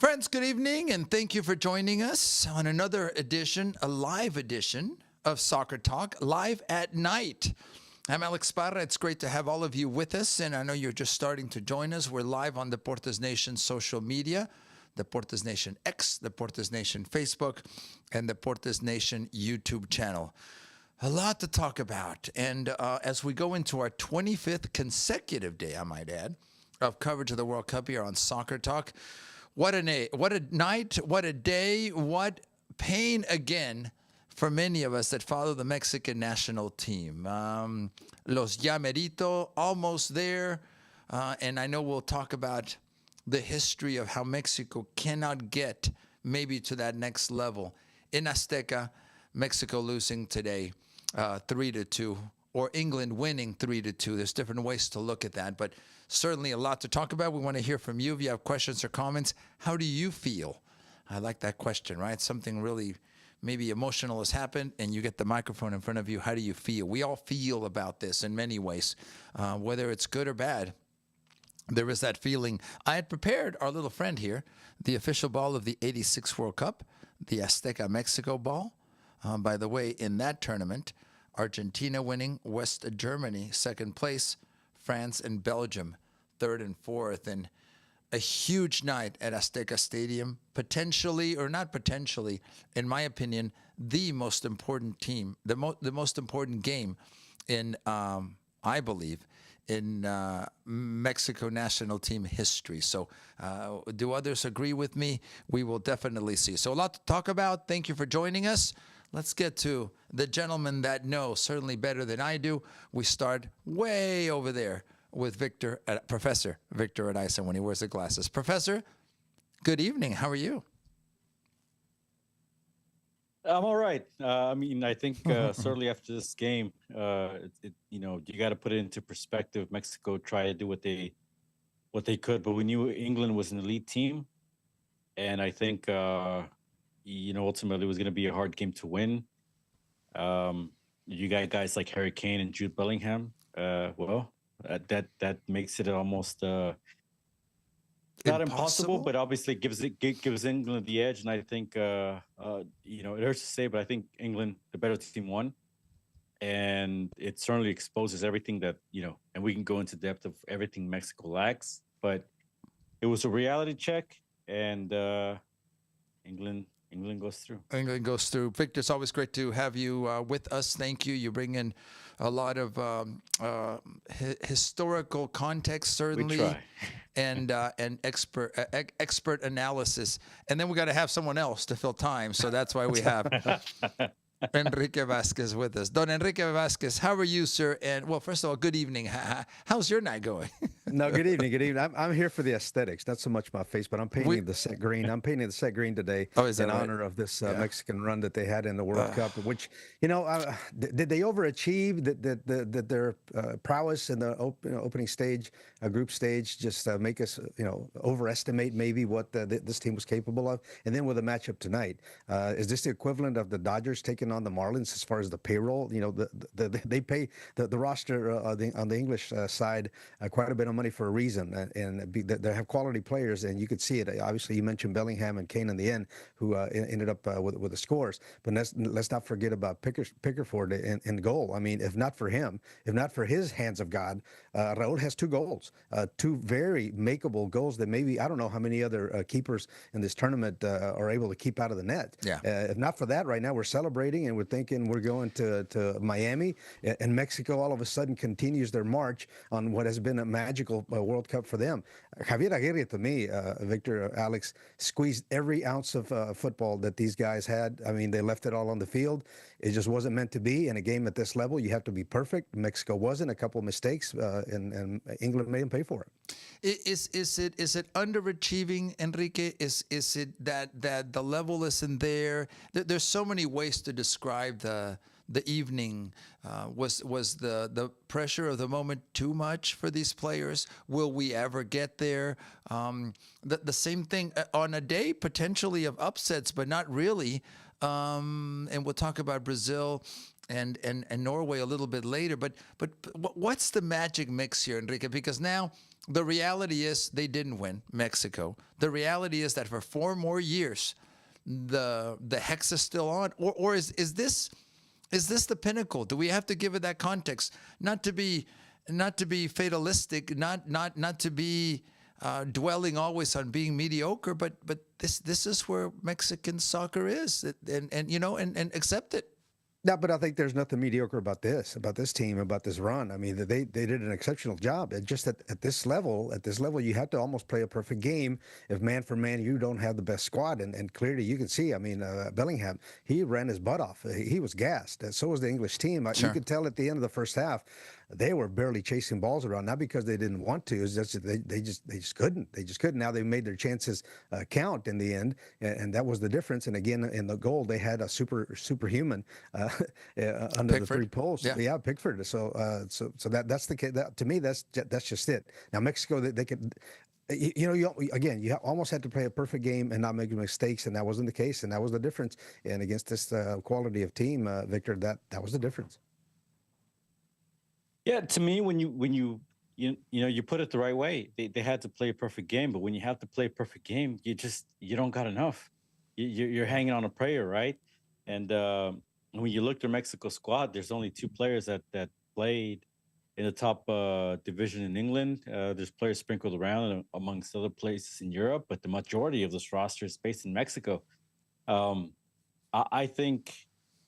Friends, good evening, and thank you for joining us on another edition, a live edition of Soccer Talk, live at night. I'm Alex Parra. It's great to have all of you with us, and I know you're just starting to join us. We're live on Deportes Nation social media, Deportes Nation X, Deportes Nation Facebook, and Deportes Nation YouTube channel. A lot to talk about, and as we go into our 25th consecutive day, I might add, of coverage of the World Cup here on Soccer Talk. What a night, what a day, what pain again for many of us that follow the Mexican national team. Los Llamerito, almost there. And I know we'll talk about the history of how Mexico cannot get maybe to that next level. In Azteca, Mexico losing today 3-2, or England winning 3-2. There's different ways to look at that, but certainly a lot to talk about. We want to hear from you. If you have questions or comments, how do you feel? I like that question, right? Something really maybe emotional has happened, and you get the microphone in front of you. How do you feel? We all feel about this in many ways, whether it's good or bad. There is that feeling. I had prepared our little friend here, the official ball of the 86 World Cup, the Azteca Mexico ball. By the way, in that tournament, Argentina winning, West Germany second place, France and Belgium third and fourth. And a huge night at Azteca Stadium, potentially, or not potentially, in my opinion, the most important team, the most important game in, I believe, in Mexico national team history. So do others agree with me? We will definitely see. So a lot to talk about. Thank you for joining us. Let's get to the gentleman that knows certainly better than I do. We start way over there with Professor Victor Araiza when he wears the glasses. Professor, good evening. How are you? I'm all right. I think certainly after this game, you got to put it into perspective. Mexico tried to do what they could, but we knew England was an elite team, and I think ultimately it was going to be a hard game to win. You got guys like Harry Kane and Jude Bellingham. That makes it almost not impossible, but obviously gives England the edge. And I think it hurts to say, but I think England, the better team, won, and it certainly exposes everything that and we can go into depth of everything Mexico lacks. But it was a reality check, and England goes through. England goes through. Victor, it's always great to have you with us. Thank you. You bring in a lot of historical context, certainly, we try. and expert analysis. And then we got to have someone else to fill time. So that's why we have Enrique Vasquez with us. Don Enrique Vasquez, how are you, sir? And, well, first of all, good evening. How's your night going? No, good evening. Good evening. I'm here for the aesthetics, not so much my face, but I'm painting the set green. I'm painting the set green today in honor of this Mexican run that they had in the World Cup, which, did they overachieve? Did their prowess in the opening stage, group stage, just make us, overestimate maybe what this team was capable of? And then with the matchup tonight, is this the equivalent of the Dodgers taking on the Marlins as far as the payroll? They pay the roster on the English side quite a bit of money for a reason, and they have quality players, and you could see it. Obviously, you mentioned Bellingham and Kane in the end, who ended up with the scores. But let's not forget about Pickford in goal. I mean, if not for him, if not for his hands of God, Raul has two goals, two very makeable goals that maybe I don't know how many other keepers in this tournament are able to keep out of the net. Yeah. If not for that, right now we're celebrating and we're thinking we're going to Miami, and Mexico all of a sudden continues their march on what has been a magical World Cup for them. Javier Aguirre, to me, Victor, Alex, squeezed every ounce of football that these guys had. I mean, they left it all on the field. It just wasn't meant to be. In a game at this level, you have to be perfect. Mexico wasn't. A couple of mistakes, and England made them pay for it. Is it underachieving, Enrique? Is it that the level isn't there? There's so many ways to describe the evening. Was the pressure of the moment too much for these players? Will we ever get there? The same thing on a day potentially of upsets, but not really. And we'll talk about Brazil and Norway a little bit later. But what's the magic mix here, Enrique? Because now the reality is they didn't win Mexico. The reality is that for 4 more years, the hex is still on. Or is this the pinnacle? Do we have to give it that context? Not to be fatalistic, not to be dwelling always on being mediocre, but this is where Mexican soccer is, and accept it. No, but I think there's nothing mediocre about this team, about this run. I mean, they did an exceptional job. It just at this level, you have to almost play a perfect game. If man for man, you don't have the best squad, and clearly you can see. I mean, Bellingham, he ran his butt off. He was gassed. And so was the English team. Sure. You could tell at the end of the first half, they were barely chasing balls around. Not because they didn't want to. It's just they just couldn't. They just couldn't. Now they made their chances count in the end, and that was the difference. And again, in the goal, they had a superhuman under the 3 posts. Yeah, Pickford. So that's the case. To me, that's just it. Now Mexico, they could. You almost had to play a perfect game and not make mistakes, and that wasn't the case, and that was the difference. And against this quality of team, Victor, that was the difference. Yeah, to me, when you put it the right way, they had to play a perfect game. But when you have to play a perfect game, you don't got enough. You're hanging on a prayer, right? And when you look at the Mexico squad, there's only 2 players that played in the top division in England. There's players sprinkled around amongst other places in Europe, but the majority of this roster is based in Mexico. I think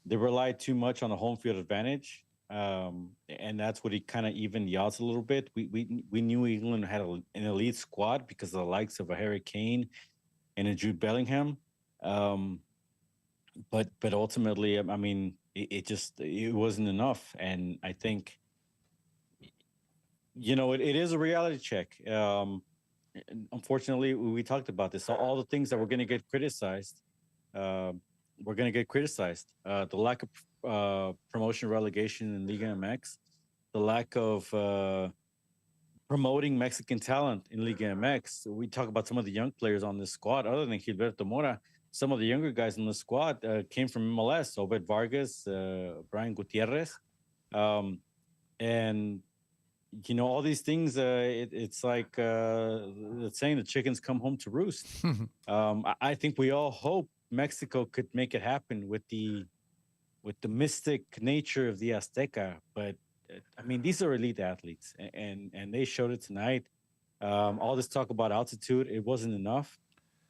they relied too much on the home field advantage. And that's what he kind of evened the odds a little bit. We knew England had an elite squad because of the likes of a Harry Kane and a Jude Bellingham. But ultimately, I mean, it wasn't enough. And I think, it is a reality check. Unfortunately, we talked about this. So all the things that were going to get criticized, we're going to get criticized. The lack of promotion relegation in Liga MX, the lack of promoting Mexican talent in Liga MX. We talk about some of the young players on this squad. Other than Gilberto Mora, some of the younger guys in the squad came from MLS. Obed Vargas, Brian Gutierrez. And, all these things, it's like saying the chickens come home to roost. I think we all hope Mexico could make it happen with the mystic nature of the Azteca, but I mean, these are elite athletes, and they showed it tonight. All this talk about altitude, it wasn't enough,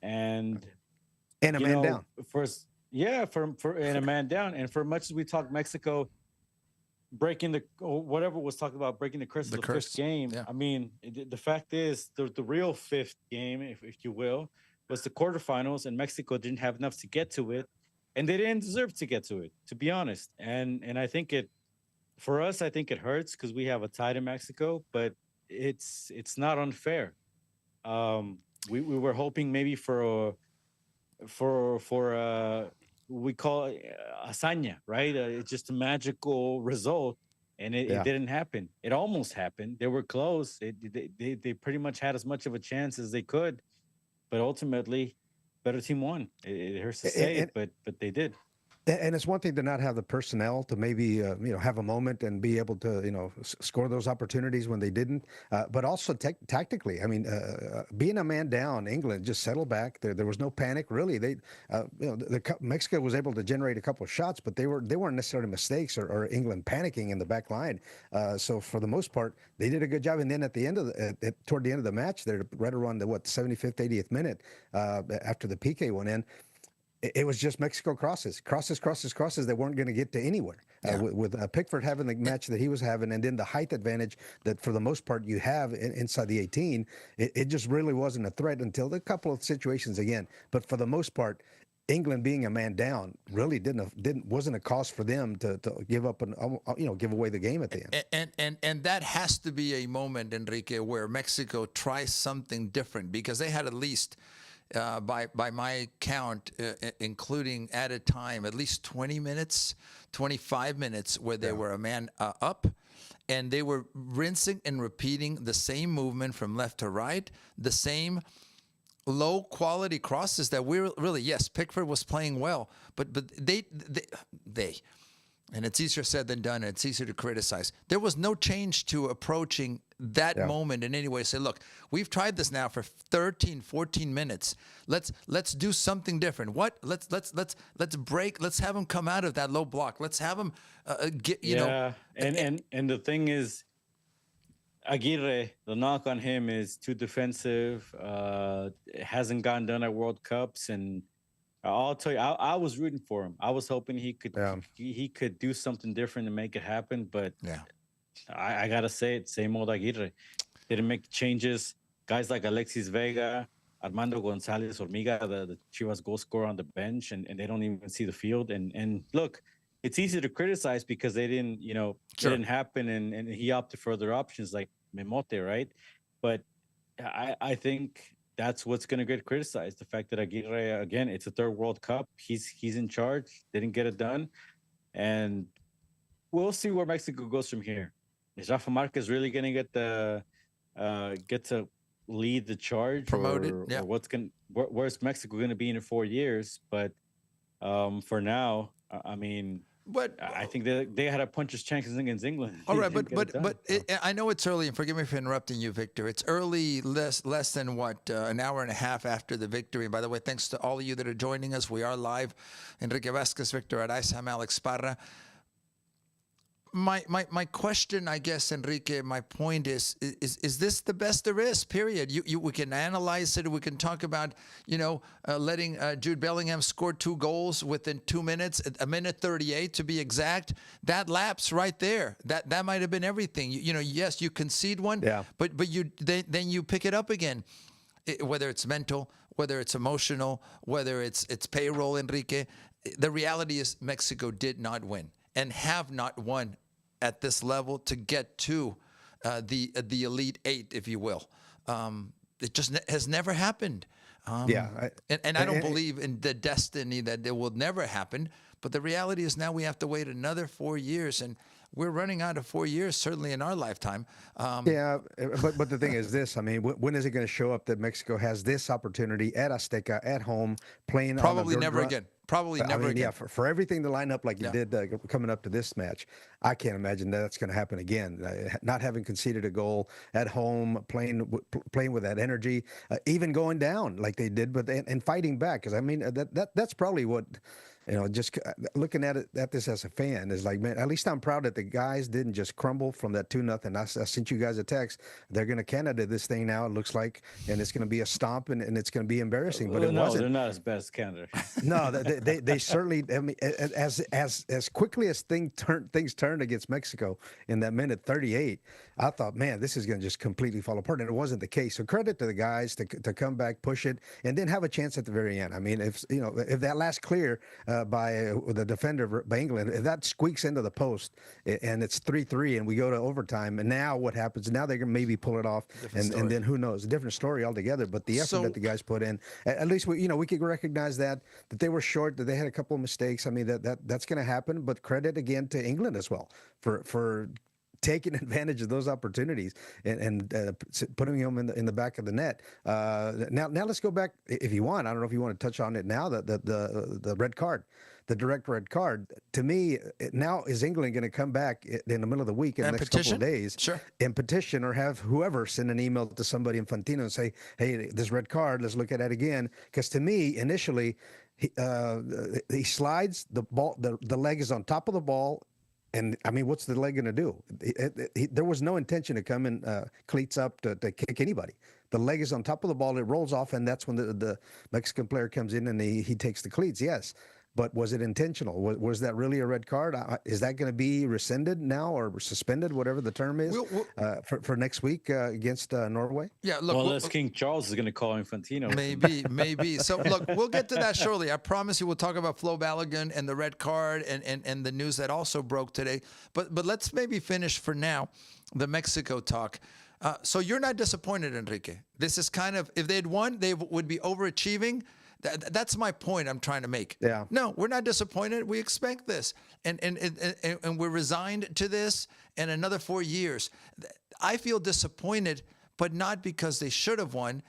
and a man down. For a man down, and for much as we talk Mexico breaking the curse of the fifth game. Yeah. I mean, the fact is, the real fifth game, if you will, was the quarterfinals, and Mexico didn't have enough to get to it, and they didn't deserve to get to it, to be honest. And I think for us, I think it hurts because we have a tie to Mexico, but it's not unfair. We were hoping maybe for we call it hazaña, right? It's just a magical result, and it didn't happen. It almost happened. They were close. They pretty much had as much of a chance as they could, but ultimately, better team won. It hurts to say it, but they did. And it's one thing to not have the personnel to maybe have a moment and be able to score those opportunities when they didn't, but also tactically. I mean, being a man down, England just settled back. There was no panic really. Mexico was able to generate a couple of shots, but they weren't necessarily mistakes or England panicking in the back line. So for the most part, they did a good job. And then at the end of toward the end of the match, they're right around the 75th, 80th minute after the PK went in. It was just Mexico crosses. They weren't going to get to anywhere. With Pickford having the match that he was having, and then the height advantage that for the most part you have inside the 18, it just really wasn't a threat until a couple of situations again. But for the most part, England being a man down really wasn't a cause for them to give up give away the game at the end. And that has to be a moment, Enrique, where Mexico tries something different, because they had at least. By my count, including at a time, at least 20 minutes, 25 minutes where they were a man up, and they were rinsing and repeating the same movement from left to right, the same low quality crosses that we really, yes, Pickford was playing well, but And it's easier said than done, and it's easier to criticize. There was no change to approaching that moment in any way. Say, look, we've tried this now for 13, 14 minutes. Let's do something different. What? Let's break. Let's have them come out of that low block. Let's have them get. You know. And the thing is, Aguirre, the knock on him is too defensive. It hasn't gotten done at World Cups, and I'll tell you, I was rooting for him. I was hoping he could do something different and make it happen. But I gotta say it, same old Aguirre. Didn't make changes. Guys like Alexis Vega, Armando Gonzalez Hormiga, the Chivas goal scorer on the bench, and they don't even see the field. And look, it's easy to criticize because they didn't, it didn't happen, and he opted for other options like Memote, right? But I think that's what's going to get criticized. The fact that Aguirre, again, it's a third World Cup. He's in charge. Didn't get it done. And we'll see where Mexico goes from here. Is Rafa Marquez really going to get to lead the charge? Promoted, or where's Mexico going to be in 4 years? But for now, I mean, but I think they had a puncher's chances against England. All right, but I know it's early, and forgive me for interrupting you, Victor. It's early, less than an hour and a half after the victory. And by the way, thanks to all of you that are joining us. We are live. Enrique Vasquez, Victor Araiza, I'm Alex Parra. My question, I guess, Enrique, my point is this the best there is, period? We can analyze it. We can talk about, letting Jude Bellingham score 2 goals within 2 minutes, a minute 38 to be exact. That lapse right there, that might have been everything. Yes, you concede one, but then you pick it up again. Whether it's mental, whether it's emotional, whether it's payroll, Enrique, the reality is Mexico did not win and have not won at this level to get to the Elite Eight, if you will. It just has never happened. And I don't believe in the destiny that it will never happen. But the reality is now we have to wait another 4 years, and we're running out of 4 years, certainly in our lifetime. But the thing is this. I mean, when is it going to show up that Mexico has this opportunity at Azteca, at home, playing? Probably never again. Probably never again. Yeah, for everything to line up like you did coming up to this match, I can't imagine that's going to happen again. Not having conceded a goal at home, playing with that energy, even going down like they did, and fighting back. Because I mean, that's probably what. Just looking at this as a fan is like, man, at least I'm proud that the guys didn't just crumble from that 2-0. I sent you guys a text. They're going to Canada this thing now, it looks like, and it's going to be a stomp, and it's going to be embarrassing. But wasn't. They're not as bad as Canada. No, they certainly. I mean, as quickly as things turned against Mexico in that minute 38, I thought, man, this is going to just completely fall apart, and it wasn't the case. So credit to the guys to come back, push it, and then have a chance at the very end. I mean, if that last clear. By the defender by England, if that squeaks into the post and it's 3-3 and we go to overtime, and now what happens? Now they can maybe pull it off, and then who knows? A different story altogether. But the effort that the guys put in, at least we could recognize that they were short, that they had a couple of mistakes. I mean that's going to happen. But credit again to England as well for taking advantage of those opportunities and putting them in the back of the net. Now let's go back, if you want. I don't know if you want to touch on it now. The red card, the direct red card. To me, now is England going to come back in the middle of the week in the next couple of days, and petition or have whoever send an email to somebody Infantino and say, hey, this red card, let's look at it again. Because to me, initially, he slides the ball. The leg is on top of the ball. And I mean, what's the leg going to do? There was no intention to come in cleats up to kick anybody. The leg is on top of the ball. It rolls off, and that's when the Mexican player comes in and he takes the cleats. Yes, but was it intentional? Was that really a red card? Is that going to be rescinded now or suspended, whatever the term is, for next week against Norway? Yeah, look. Well, unless King Charles is going to call Infantino. Maybe. So, look, we'll get to that shortly. I promise you we'll talk about Flo Balogun and the red card and the news that also broke today. But let's maybe finish for now the Mexico talk. So you're not disappointed, Enrique. This is kind of, if they had won, they would be overachieving. That's my point I'm trying to make. Yeah. No, we're not disappointed. We expect this. And we're resigned to this in another 4 years. I feel disappointed, but not because they should have won,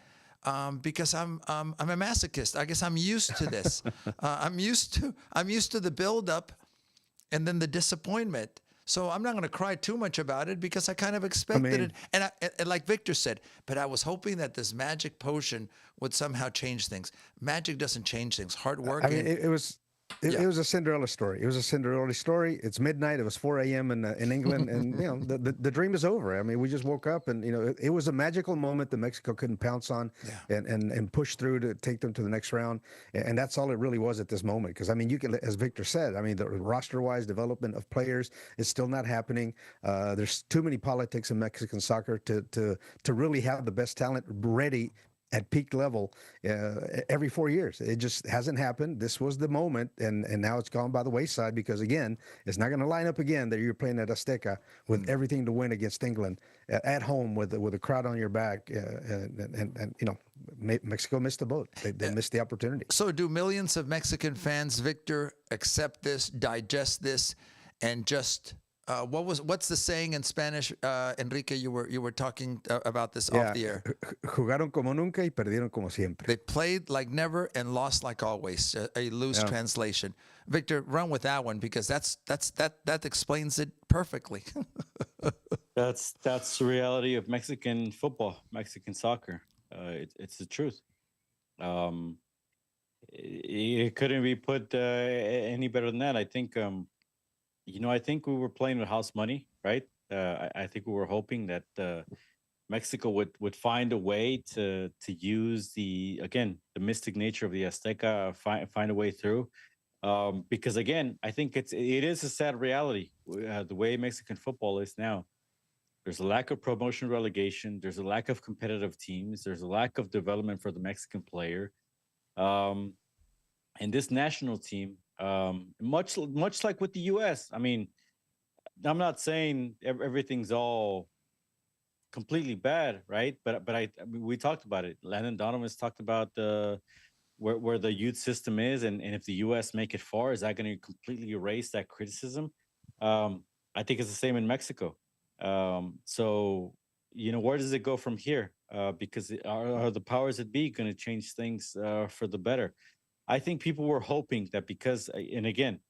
because I'm a masochist. I guess I'm used to this. I'm used to the buildup, and then the disappointment. So I'm not going to cry too much about it because I kind of expected it. And like Victor said, but I was hoping that this magic potion would somehow change things. Magic doesn't change things. Hard work. I mean, it was a Cinderella story. It was a Cinderella story. It's midnight. It was 4 a.m. in England, and the dream is over. I mean, we just woke up, and it was a magical moment that Mexico couldn't pounce on, and push through to take them to the next round. And that's all it really was at this moment. Because I mean, you can, as Victor said, I mean, the roster-wise development of players is still not happening. There's too many politics in Mexican soccer to really have the best talent ready at peak level every 4 years. It just hasn't happened. This was the moment, and now it's gone by the wayside because, again, it's not going to line up again that you're playing at Azteca with everything to win against England at home with a crowd on your back. And Mexico missed the boat. They missed the opportunity. So do millions of Mexican fans, Victor, accept this, digest this, and just... what's the saying in Spanish, Enrique? You were talking about this off the air. Jugaron como nunca y perdieron como siempre. They played like never and lost like always. A loose translation. Victor, run with that one because that explains it perfectly. That's the reality of Mexican football, Mexican soccer. It's the truth. It couldn't be put any better than that. I think. I think we were playing with house money, right? I think we were hoping that Mexico would find a way to use the mystic nature of the Azteca, find a way through. Because again, I think it is a sad reality. The way Mexican football is now, there's a lack of promotion relegation. There's a lack of competitive teams. There's a lack of development for the Mexican player. And this national team, much like with the U.S. I mean, I'm not saying everything's all completely bad, right? But I mean, we talked about it. Landon Donovan's talked about where the youth system is, and if the U.S. make it far, is that going to completely erase that criticism? I think it's the same in Mexico. So where does it go from here? Because are the powers that be going to change things for the better? I think people were hoping that because, and again,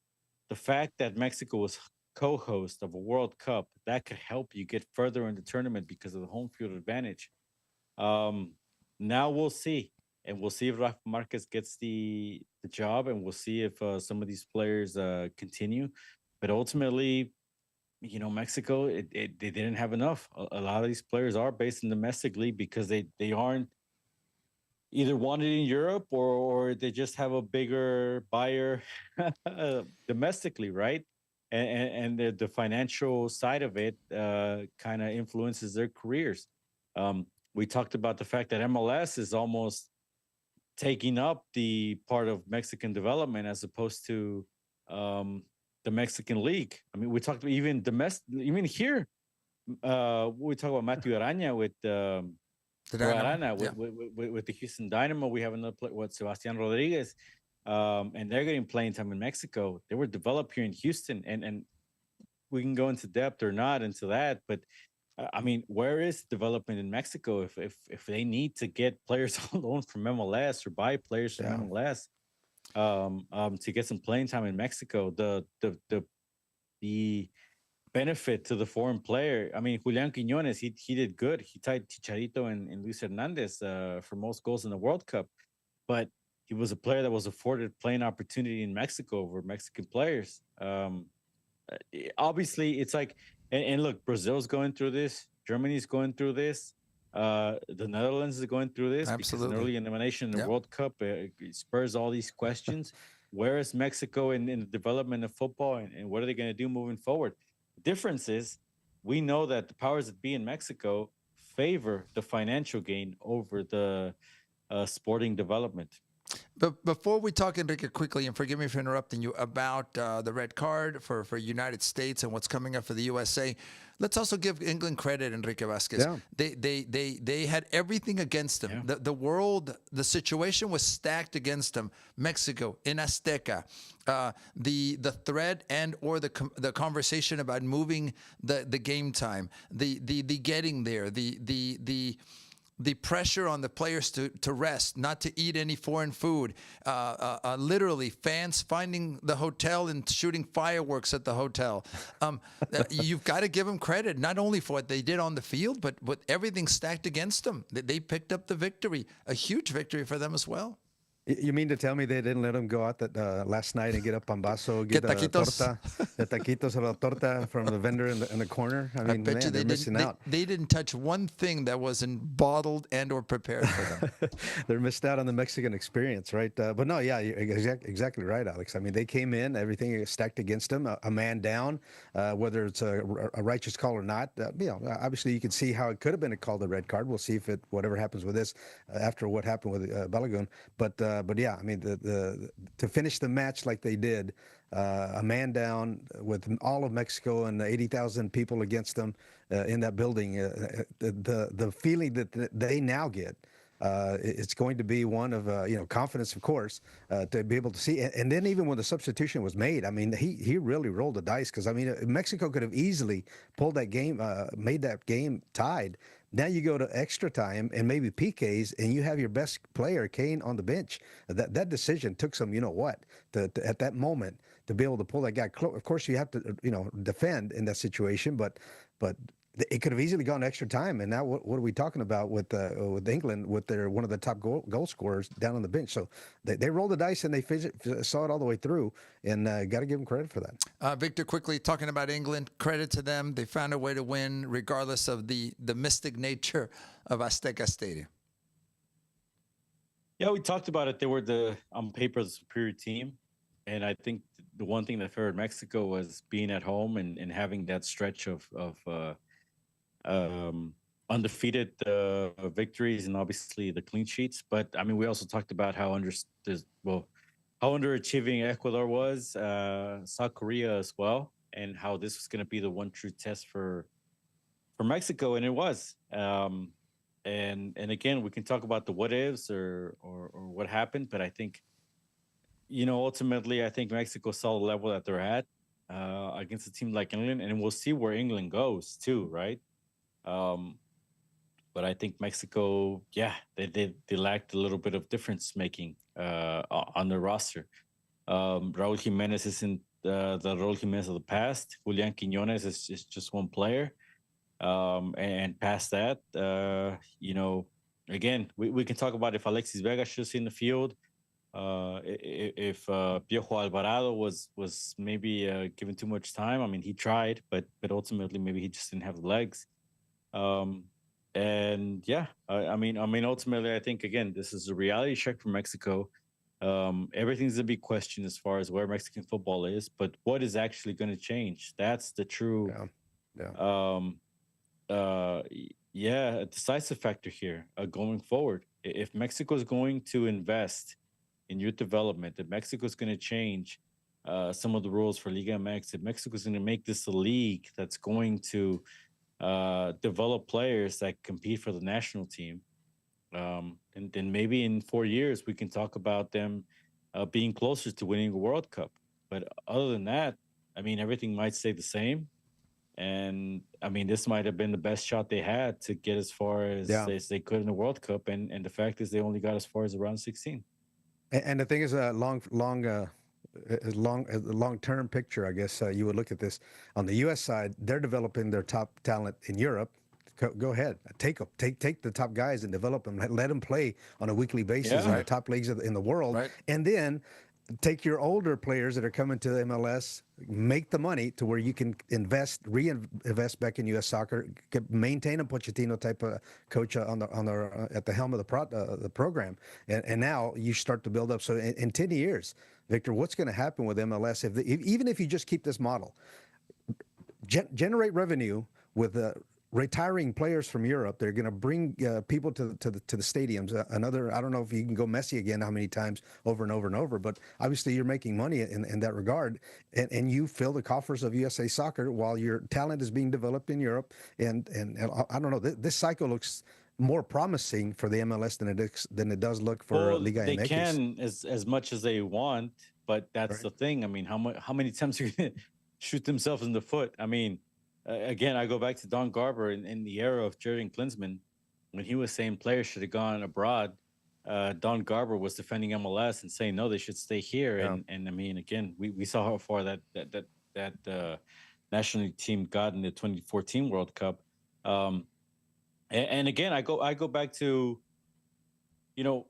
the fact that Mexico was co-host of a World Cup, that could help you get further in the tournament because of the home field advantage. Now we'll see. And we'll see if Rafa Marquez gets the job, and we'll see if some of these players continue. But ultimately, Mexico, they didn't have enough. A lot of these players are based in the domestic league because they aren't either wanted in Europe or they just have a bigger buyer domestically, right? And the financial side of it kind of influences their careers. We talked about the fact that MLS is almost taking up the part of Mexican development as opposed to the Mexican League. I mean, we talked about even here. We talk about Matthew Araña with with the Houston Dynamo. We have another player, Sebastián Rodriguez, and they're getting playing time in Mexico. They were developed here in Houston, and we can go into depth or not into that. But I mean, where is development in Mexico if they need to get players on loan from MLS or buy players from MLS to get some playing time in Mexico? The benefit to the foreign player. I mean, Julián Quiñones, he did good. He tied Chicharito and Luis Hernandez for most goals in the World Cup, but he was a player that was afforded playing opportunity in Mexico over Mexican players. Obviously, it's like, and look, Brazil's going through this. Germany's going through this. The Netherlands is going through this. Absolutely. Because an early elimination in the World Cup spurs all these questions. Where is Mexico in the development of football, and what are they going to do moving forward? The difference is we know that the powers that be in Mexico favor the financial gain over the sporting development. But before we talk, Enrique, quickly, and forgive me for interrupting you, about the red card for United States and what's coming up for the USA, let's also give England credit, Enrique Vasquez. Yeah. They had everything against them. Yeah. The world, the situation was stacked against them. Mexico, in Azteca, the threat and or the conversation about moving the game time, the getting there, the the pressure on the players to rest, not to eat any foreign food, literally fans finding the hotel and shooting fireworks at the hotel. You've got to give them credit, not only for what they did on the field, but with everything stacked against them. They picked up the victory, a huge victory for them as well. You mean to tell me they didn't let him go out that last night and get a pambazo, get Get taquitos. the taquitos or la torta from the vendor in the corner? I mean, bet you they're missing out. They didn't touch one thing that wasn't bottled and or prepared for them. They're missed out on the Mexican experience, right? But no, yeah, you're exactly right, Alex. I mean, they came in, everything is stacked against them, a man down, whether it's a righteous call or not. Obviously, you can see how it could have been called a red card. We'll see if whatever happens with this after what happened with Balagun. But yeah, I mean, to finish the match like they did, a man down with all of Mexico and 80,000 people against them in that building, the feeling that they now get, it's going to be one of confidence, of course, to be able to see. And then even when the substitution was made, I mean, he really rolled the dice, because I mean, Mexico could have easily pulled that game, made that game tied. Now you go to extra time and maybe PKs, and you have your best player, Kane, on the bench. That decision took some, at that moment to be able to pull that guy. Of course, you have to, defend in that situation, but it could have easily gone extra time. And now what are we talking about with England, with one of the top goal scorers down on the bench? So they rolled the dice and they saw it all the way through, and got to give them credit for that. Victor, quickly talking about England, credit to them. They found a way to win regardless of the mystic nature of Azteca Stadium. Yeah, we talked about it. They were on paper, the superior team. And I think the one thing that favored Mexico was being at home and having that stretch of undefeated victories and obviously the clean sheets. But I mean, we also talked about how underachieving Ecuador was, South Korea as well, and how this was going to be the one true test for Mexico, and it was. And again, we can talk about the what ifs or what happened, but I think, ultimately, I think Mexico saw the level that they're at against a team like England, and we'll see where England goes too, right? But I think Mexico, they lacked a little bit of difference making on their roster. Raúl Jiménez isn't the Raúl Jiménez of the past. Julián Quiñones is just one player. And past that, again, we can talk about if Alexis Vega should have seen the field. If Piojo Alvarado was maybe given too much time. I mean, he tried, but ultimately maybe he just didn't have the legs. And I mean, ultimately, I think, again, this is a reality check for Mexico. Everything's a big question as far as where Mexican football is, but what is actually going to change? That's the true, decisive factor here going forward. If Mexico is going to invest in youth development, if Mexico is going to change some of the rules for Liga MX, if Mexico is going to make this a league that's going to develop players that compete for the national team, and then maybe in 4 years we can talk about them being closer to winning a World Cup. But other than that, I mean, everything might stay the same. And I mean, this might have been the best shot they had to get as far as they could in the World Cup. And the fact is they only got as far as around 16. And the thing is, long-term picture, I guess you would look at this. On the U.S. side, they're developing their top talent in Europe. Go ahead, take the top guys and develop them. Let them play on a weekly basis in the top leagues in the world, and then take your older players that are coming to the MLS, make the money to where you can reinvest back in U.S. soccer, maintain a Pochettino type of coach at the helm of the program, and now you start to build up. So in 10 years, Victor, what's going to happen with MLS even if you just keep this model, generate revenue with retiring players from Europe? They're going to bring people to the stadiums. I don't know if you can go Messi again, how many times over and over and over, but obviously you're making money in that regard, and you fill the coffers of USA Soccer while your talent is being developed in Europe. And I don't know, this cycle looks more promising for the MLS than it does look for Liga MX. They can as much as they want, but that's the thing. I mean, how many times are you going to shoot themselves in the foot? I mean, again, I go back to Don Garber in the era of Jurgen Klinsmann. when he was saying players should have gone abroad, Don Garber was defending MLS and saying no, they should stay here. Yeah. And I mean, again, we saw how far that national team got in the 2014 World Cup. And again, I go back to, you know,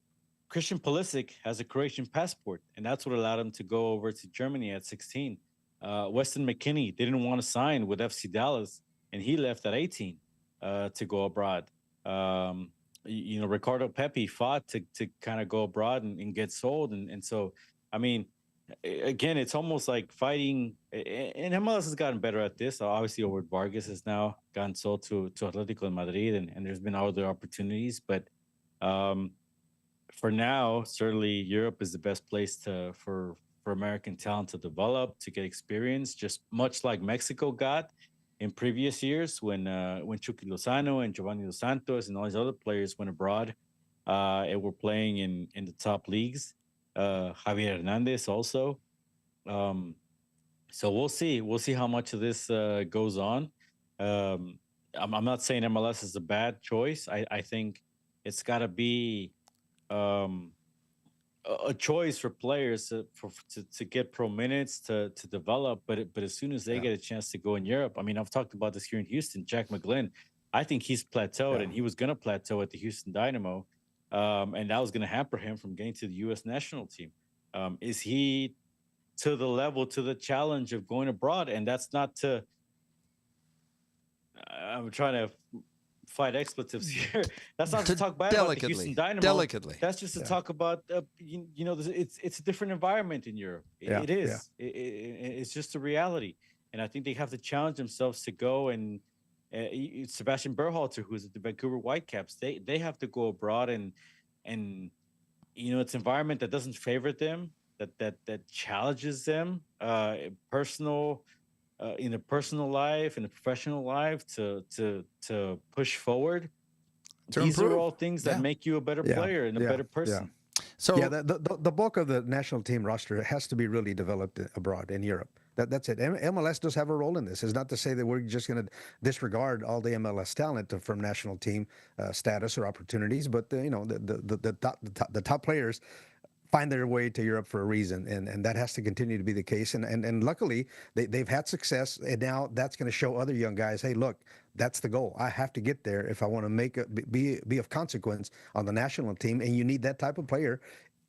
Christian Pulisic has a Croatian passport, and that's what allowed him to go over to Germany at 16. Weston McKennie didn't want to sign with FC Dallas, and he left at 18 to go abroad. You know, Ricardo Pepi fought to kind of go abroad and get sold. And so, I mean, again, it's almost like fighting, and MLS has gotten better at this. Obviously, Howard Vargas has now gotten sold to Atletico de Madrid, and there's been other opportunities. But for now, certainly Europe is the best place for American talent to develop, to get experience, just much like Mexico got in previous years when Chucky Lozano and Giovanni Dos Santos and all these other players went abroad and were playing in the top leagues. Javier Hernandez also. So we'll see. We'll see how much of this goes on. I'm not saying MLS is a bad choice. I think it's got to be a choice for players to get pro minutes to develop, but as soon as they get a chance to go in Europe, I mean, I've talked about this here in Houston. Jack McGlynn, I think he's plateaued, and he was going to plateau at the Houston Dynamo, and that was going to hamper him from getting to the U.S. national team. Is he to the level, to the challenge of going abroad? And that's not to. I'm trying to fight expletives here. That's not to talk bad about the Houston Dynamo. Delicately. That's just to talk about, you know, it's a different environment in Europe. It is. Yeah. It's just a reality. And I think they have to challenge themselves to go and Sebastian Berhalter, who's at the Vancouver Whitecaps, they have to go abroad and you know, it's an environment that doesn't favor them, that challenges them, personal. In a personal life, in a professional life, to push forward. These are all things that make you a better player and a better person. So the bulk of the national team roster has to be really developed abroad in Europe. That's it. MLS does have a role in this. It's not to say that we're just going to disregard all the MLS talent from national team status or opportunities, but you know, the top players find their way to Europe for a reason, and that has to continue to be the case. And luckily, they've had success, and now that's going to show other young guys, hey, look, that's the goal. I have to get there if I want to be of consequence on the national team, and you need that type of player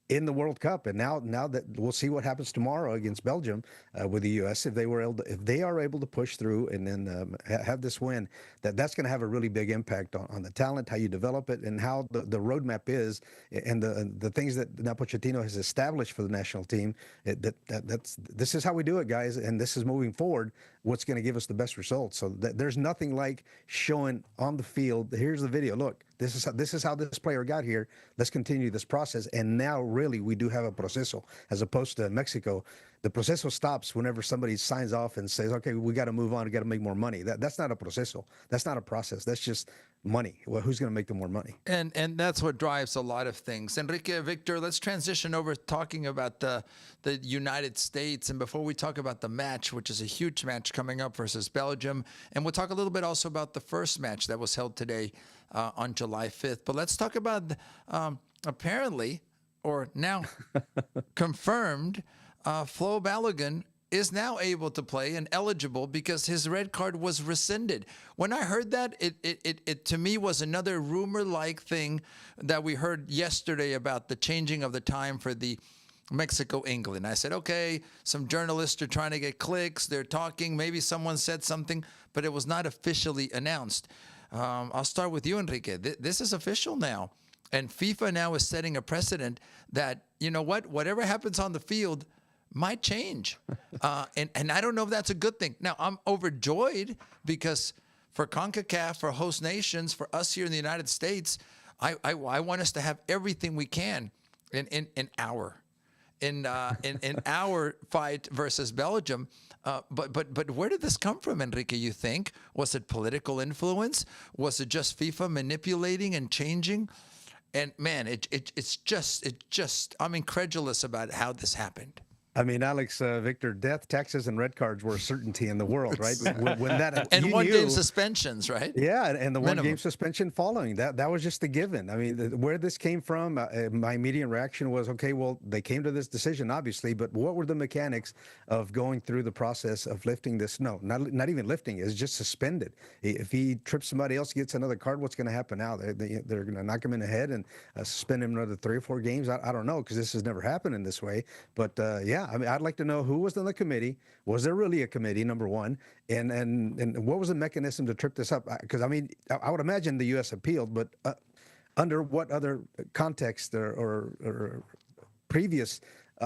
in the World Cup. And now that we'll see what happens tomorrow against Belgium with the U.S. if they are able to push through and then have this win, that's going to have a really big impact on the talent, how you develop it, and how the roadmap is, and the things that Pochettino has established for the national team. This is how we do it, guys, and this is moving forward what's going to give us the best results. So there's nothing like showing on the field, here's the video, look, this is how this player got here. Let's continue this process. And now really we do have a proceso, as opposed to Mexico. The proceso stops whenever somebody signs off and says, okay, we got to move on, we got to make more money. That's not a proceso. That's not a process. That's just money. Well, who's going to make the more money? And that's what drives a lot of things. Enrique, Victor, let's transition over talking about the United States. And before we talk about the match, which is a huge match coming up versus Belgium, and we'll talk a little bit also about the first match that was held today on July 5th. But let's talk about apparently, or now confirmed, Flo Balogun is now able to play and eligible because his red card was rescinded. When I heard that, it to me was another rumor-like thing that we heard yesterday about the changing of the time for the Mexico-England. I said, okay, some journalists are trying to get clicks. They're talking. Maybe someone said something, but it was not officially announced. I'll start with you, Enrique. This is official now. And FIFA now is setting a precedent that, you know what, whatever happens on the field might change. And I don't know if that's a good thing. Now, I'm overjoyed because for CONCACAF, for host nations, for us here in the United States, I want us to have everything we can in our fight versus Belgium. But where did this come from, Enrique, you think? Was it political influence? Was it just FIFA manipulating and changing? And man, it's just I'm incredulous about how this happened. I mean, Alex, Victor, death, taxes, and red cards were a certainty in the world, right? When that and you one game knew, suspensions, right? yeah, and the one Minimum. game suspension following that was just a given. I mean, where this came from, my immediate reaction was, okay, well, they came to this decision, obviously, but what were the mechanics of going through the process of lifting this? No, not even lifting it, it's just suspended. If he trips somebody else, gets another card, what's going to happen now? They're going to knock him in the head and suspend him another 3 or 4 games. I don't know, because this has never happened in this way. But yeah, I mean, I'd like to know who was on the committee. Was there really a committee, number one? And what was the mechanism to trip this up? Because, I mean, I would imagine the U.S. appealed, but under what other context or previous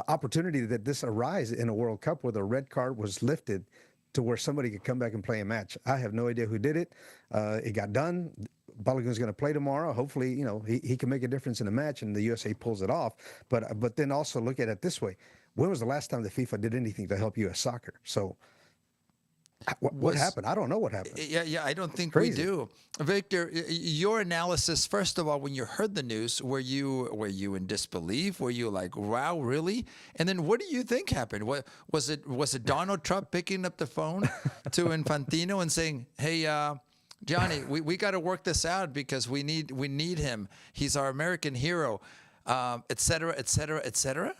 opportunity did this arise in a World Cup where the red card was lifted to where somebody could come back and play a match? I have no idea who did it. It got done. Balogun's going to play tomorrow. Hopefully, you know, he can make a difference in the match and the USA pulls it off. But then also look at it this way. When was the last time the FIFA did anything to help U.S. soccer? So what happened? I don't know what happened. Yeah, I don't think Crazy. we do. Victor, your analysis, first of all, when you heard the news, were you in disbelief? Were you like, wow, really? And then what do you think happened? What was it Donald Trump picking up the phone to Infantino and saying, hey, Johnny, we got to work this out because we need him. He's our American hero, et cetera, et cetera, et cetera?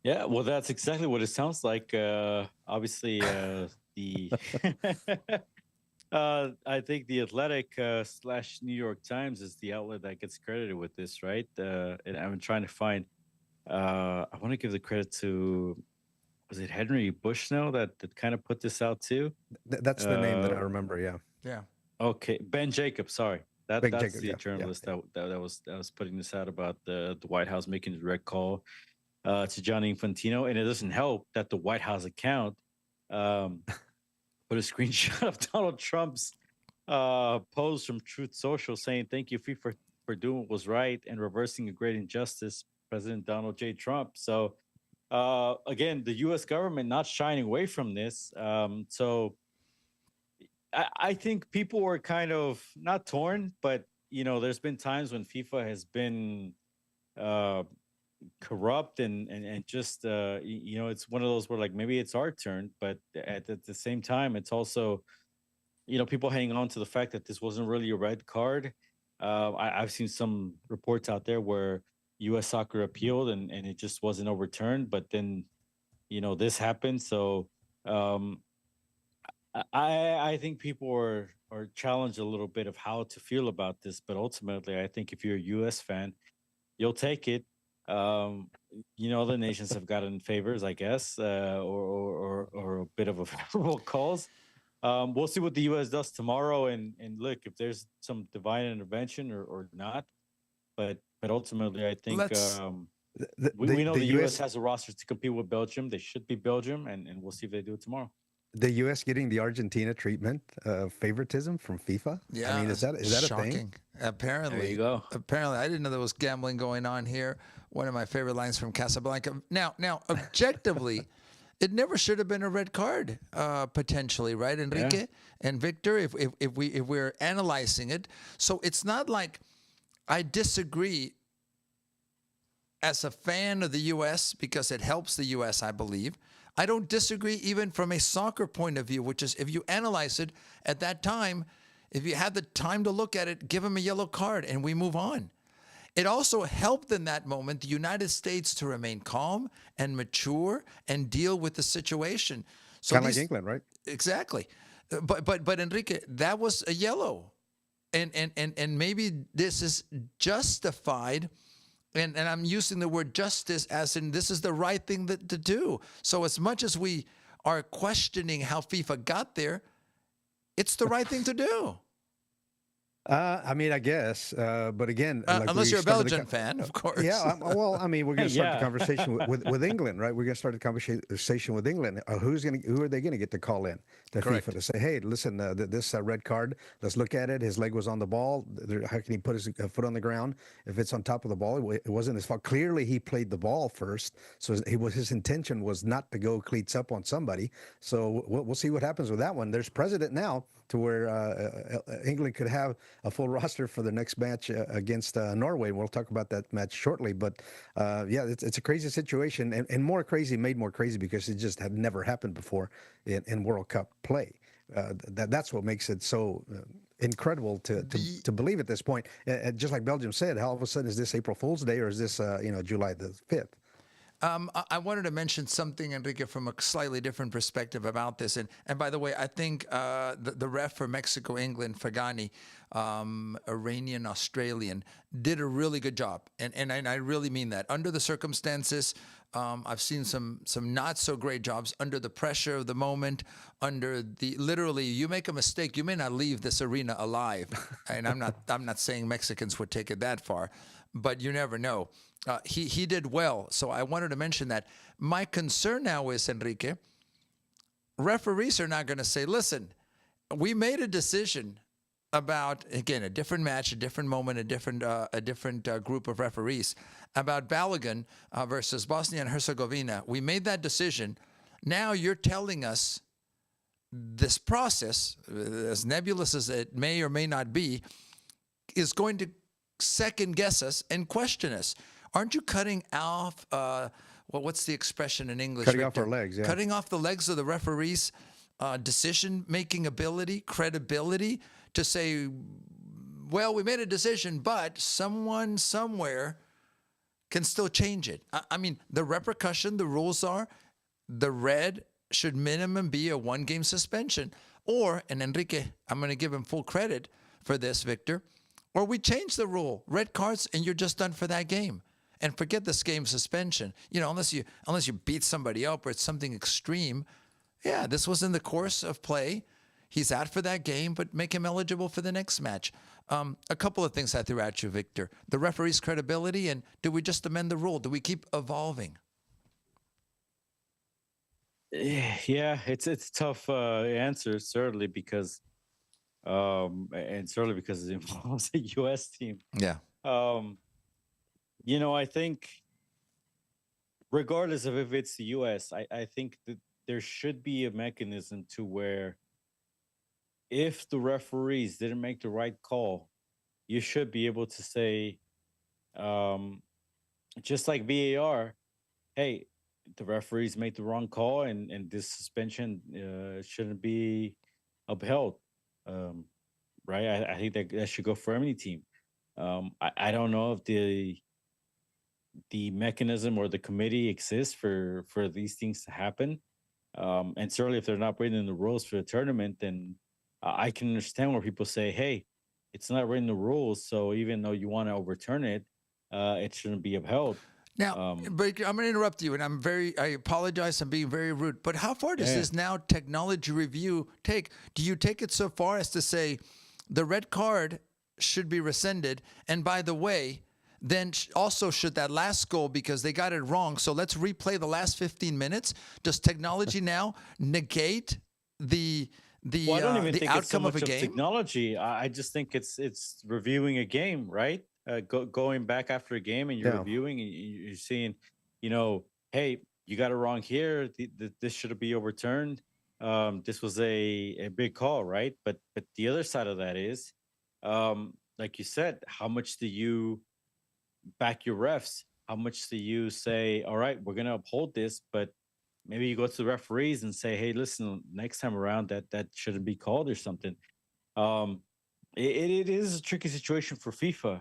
Yeah, well, that's exactly what it sounds like. Obviously, I think the Athletic / New York Times is the outlet that gets credited with this, right? And I'm trying to find. I want to give the credit to, was it Henry Bushnell that kind of put this out too? That's the name that I remember. Yeah. Yeah. Okay, Ben Jacobs. Sorry, that's Jacobs, the journalist that was putting this out about the White House making a direct call to Gianni Infantino, and it doesn't help that the White House account put a screenshot of Donald Trump's post from Truth Social saying, "Thank you, FIFA, for doing what was right and reversing a great injustice, President Donald J. Trump." So again, the U.S. government not shying away from this. So I think people were kind of not torn, but you know, there's been times when FIFA has been corrupt and just you know, it's one of those where like maybe it's our turn, but at the same time, it's also, you know, people hanging on to the fact that this wasn't really a red card. I've seen some reports out there where U.S. Soccer appealed and it just wasn't overturned, but then, you know, this happened. So I think people are challenged a little bit of how to feel about this, but ultimately, I think if you're a U.S. fan, you'll take it. You know, other nations have gotten favors, I guess, or a bit of a favorable calls. We'll see what the U.S. does tomorrow, and look if there's some divine intervention or not. But ultimately, I think we know the U.S. has a roster to compete with Belgium. They should be Belgium, and we'll see if they do it tomorrow. The U.S. getting the Argentina treatment of favoritism from FIFA? Yeah, I mean, is that shocking. a thing? Apparently. There you go. Apparently, I didn't know there was gambling going on here. One of my favorite lines from Casablanca. Now, objectively, it never should have been a red card, potentially, right, Enrique and Victor? If we're analyzing it, so it's not like I disagree as a fan of the U.S. because it helps the U.S., I believe. I don't disagree even from a soccer point of view, which is if you analyze it at that time, if you had the time to look at it, give him a yellow card and we move on. It also helped in that moment the United States to remain calm and mature and deal with the situation. So kind of like England, right? Exactly. But Enrique, that was a yellow. And maybe this is justified. And I'm using the word justice as in this is the right thing to do. So as much as we are questioning how FIFA got there, it's the right thing to do. I mean, I guess, but again, like unless you're a Belgian fan, of course. Yeah, well, I mean, we're going to start the conversation with England, right? We're going to start the conversation with England. Who are they going to get to call in to FIFA to say, hey, listen, this red card, let's look at it. His leg was on the ball. How can he put his foot on the ground if it's on top of the ball? It wasn't his fault. Clearly, he played the ball first, so his intention was not to go cleats up on somebody. So we'll see what happens with that one. There's precedent now. to where England could have a full roster for the next match against Norway. We'll talk about that match shortly. But yeah, it's a crazy situation, and more crazy, made more crazy because it just had never happened before in World Cup play. That's what makes it so incredible to believe at this point. Just like Belgium said, all of a sudden, is this April Fool's Day or is this July the 5th? I wanted to mention something, Enrique, from a slightly different perspective about this. And by the way, I think the ref for Mexico, England, Fagani, Iranian, Australian, did a really good job. And I really mean that. Under the circumstances, I've seen some not so great jobs under the pressure of the moment, literally, you make a mistake, you may not leave this arena alive. And I'm not saying Mexicans would take it that far, but you never know. He did well, so I wanted to mention that. My concern now is, Enrique, referees are not going to say, listen, we made a decision about, again, a different match, a different moment, a different group of referees, about Balogun versus Bosnia and Herzegovina. We made that decision. Now you're telling us this process, as nebulous as it may or may not be, is going to second guess us and question us. Aren't you cutting off, what's the expression in English? Cutting off our legs, yeah. Cutting off the legs of the referees' decision-making ability, credibility, to say, well, we made a decision, but someone somewhere can still change it. I mean, the repercussion, the rules are, the red should minimum be a one-game suspension. Or, and Enrique, I'm going to give him full credit for this, Victor, or we change the rule, red cards, and you're just done for that game. And forget this game suspension. You know, unless you beat somebody up or it's something extreme. Yeah, this was in the course of play. He's out for that game, but make him eligible for the next match. A couple of things I threw at you, Victor. The referee's credibility, and do we just amend the rule? Do we keep evolving? Yeah, it's a tough answer, certainly because, and certainly because it involves a U.S. team. Yeah. I think regardless of if it's the U.S., I think that there should be a mechanism to where if the referees didn't make the right call, you should be able to say, just like VAR, hey, the referees made the wrong call and this suspension shouldn't be upheld. Right? I think that should go for any team. I don't know if the mechanism or the committee exists for these things to happen. And certainly if they're not breaking the rules for the tournament, then I can understand where people say, hey, it's not written the rules, so even though you want to overturn it, it shouldn't be upheld. Now, but I'm going to interrupt you, and I apologize, I'm being very rude, but how far does this now technology review take? Do you take it so far as to say the red card should be rescinded, and by the way, then also should that last goal, because they got it wrong, so let's replay the last 15 minutes? Does technology now negate the I don't even think outcome it's so much of a game? Technology. I just think it's reviewing a game, right? Going back after a game and you're reviewing and you're seeing, hey, you got it wrong here. This should be overturned. This was a big call, right? But the other side of that is, like you said, how much do you back your refs? How much do you say, all right, we're going to uphold this, but maybe you go to the referees and say, hey, listen, next time around that shouldn't be called or something. It is a tricky situation for FIFA,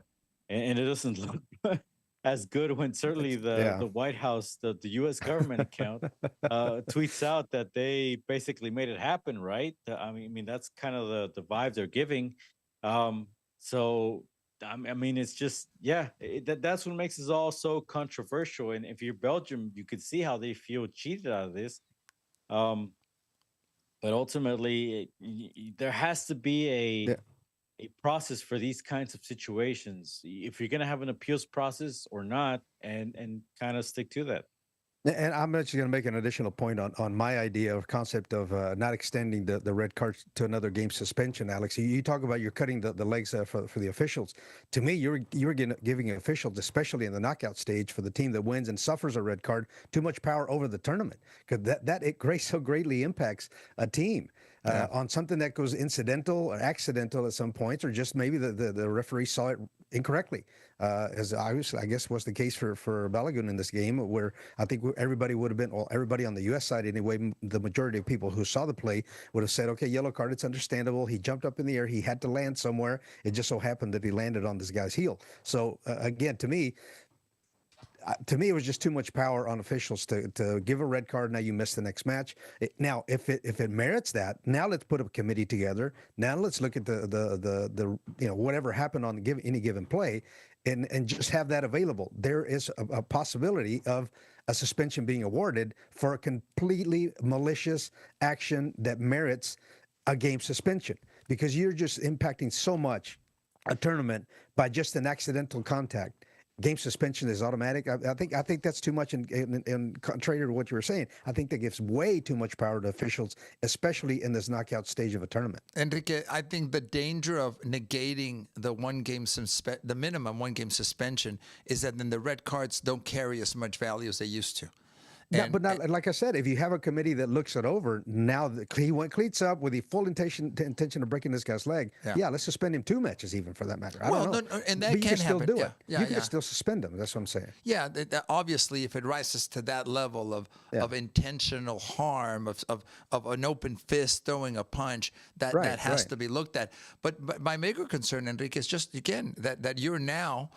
and it doesn't look as good when certainly the White House, the U.S. government account, tweets out that they basically made it happen, right? I mean that's kind of the vibe they're giving. So I mean, it's just that's what makes this all so controversial. And if you're Belgium, you could see how they feel cheated out of this. But ultimately, there has to be a process for these kinds of situations. If you're going to have an appeals process or not, and kind of stick to that. And I'm actually going to make an additional point on my idea or concept of not extending the red cards to another game suspension, Alex. You talk about you're cutting the legs for the officials. To me, you're giving officials, especially in the knockout stage, for the team that wins and suffers a red card, too much power over the tournament, because that it so greatly impacts a team. on something that goes incidental or accidental at some points, or just maybe the referee saw it incorrectly, as I guess was the case for Balogun in this game, where I think everybody would have been, well, everybody on the U.S. side anyway, the majority of people who saw the play would have said, okay, yellow card, it's understandable. He jumped up in the air. He had to land somewhere. It just so happened that he landed on this guy's heel. So again, to me, it was just too much power on officials to give a red card. Now you miss the next match. Now, if it merits that, now let's put a committee together. Now let's look at the whatever happened on any given play, and just have that available. There is a possibility of a suspension being awarded for a completely malicious action that merits a game suspension, because you're just impacting so much a tournament by just an accidental contact. Game suspension is automatic. I think that's too much. In contrary to what you were saying, I think that gives way too much power to officials, especially in this knockout stage of a tournament. Enrique, I think the danger of negating the minimum 1 game suspension is that then the red cards don't carry as much value as they used to. But like I said, if you have a committee that looks it over, now he went cleats up with the full intention of breaking this guy's leg. Yeah, let's suspend him 2 matches even, for that matter. I don't know. No, and that but can still happen. do it. You can still suspend him. That's what I'm saying. Yeah, obviously, if it rises to that level of intentional harm, of an open fist throwing a punch, that has to be looked at. But my bigger concern, Enrique, is just, again, that you're now,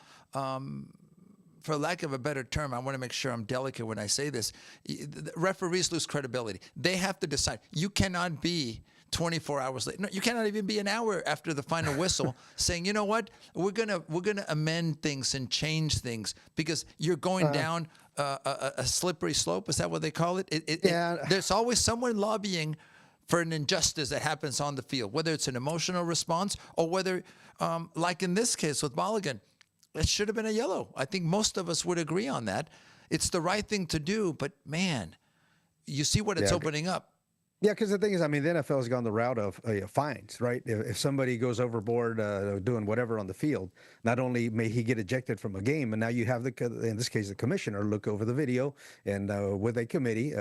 for lack of a better term, I want to make sure I'm delicate when I say this, the referees lose credibility. They have to decide. You cannot be 24 hours late. No, you cannot even be an hour after the final whistle saying, you know what, we're gonna amend things and change things, because you're going down a slippery slope. Is that what they call it? There's always someone lobbying for an injustice that happens on the field, whether it's an emotional response or whether, like in this case with Balogun, it should have been a yellow. I think most of us would agree on that. It's the right thing to do, but man, you see what it's opening up. Yeah, because the thing is, I mean, the NFL has gone the route of fines, right? If somebody goes overboard doing whatever on the field, not only may he get ejected from a game, and now you have in this case, the commissioner look over the video, and with a committee,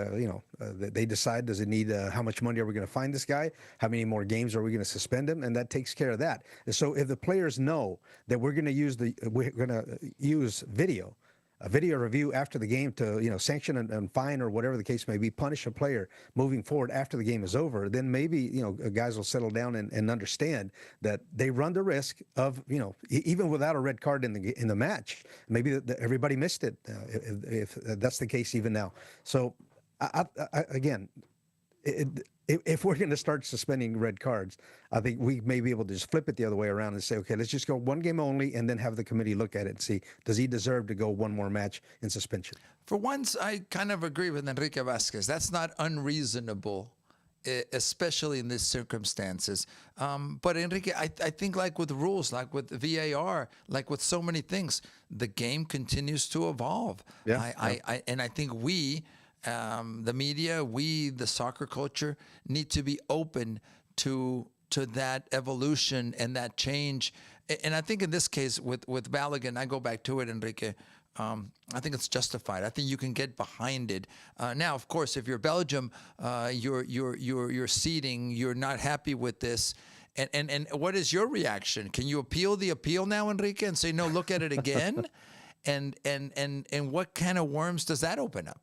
they decide, does it need, how much money are we going to fine this guy? How many more games are we going to suspend him? And that takes care of that. So if the players know that we're going to use video, a video review after the game to, sanction and fine, or whatever the case may be, punish a player moving forward after the game is over, then maybe, guys will settle down and understand that they run the risk of, even without a red card in the match, maybe everybody missed it, if that's the case even now. So again, if we're going to start suspending red cards, I think we may be able to just flip it the other way around and say, okay, let's just go 1 game only, and then have the committee look at it and see, does he deserve to go 1 more match in suspension? For once, I kind of agree with Enrique Vasquez. That's not unreasonable, especially in these circumstances. But Enrique, I think, like with rules, like with VAR, like with so many things, the game continues to evolve. And I think we, the media, the soccer culture, need to be open to that evolution and that change. And I think in this case with Balogun, I go back to it, Enrique, I think it's justified. I think you can get behind it. Now, of course, if you're Belgium, you're seeding, you're not happy with this. And what is your reaction? Can you appeal the appeal now, Enrique, and say, no, look at it again? and what kind of worms does that open up?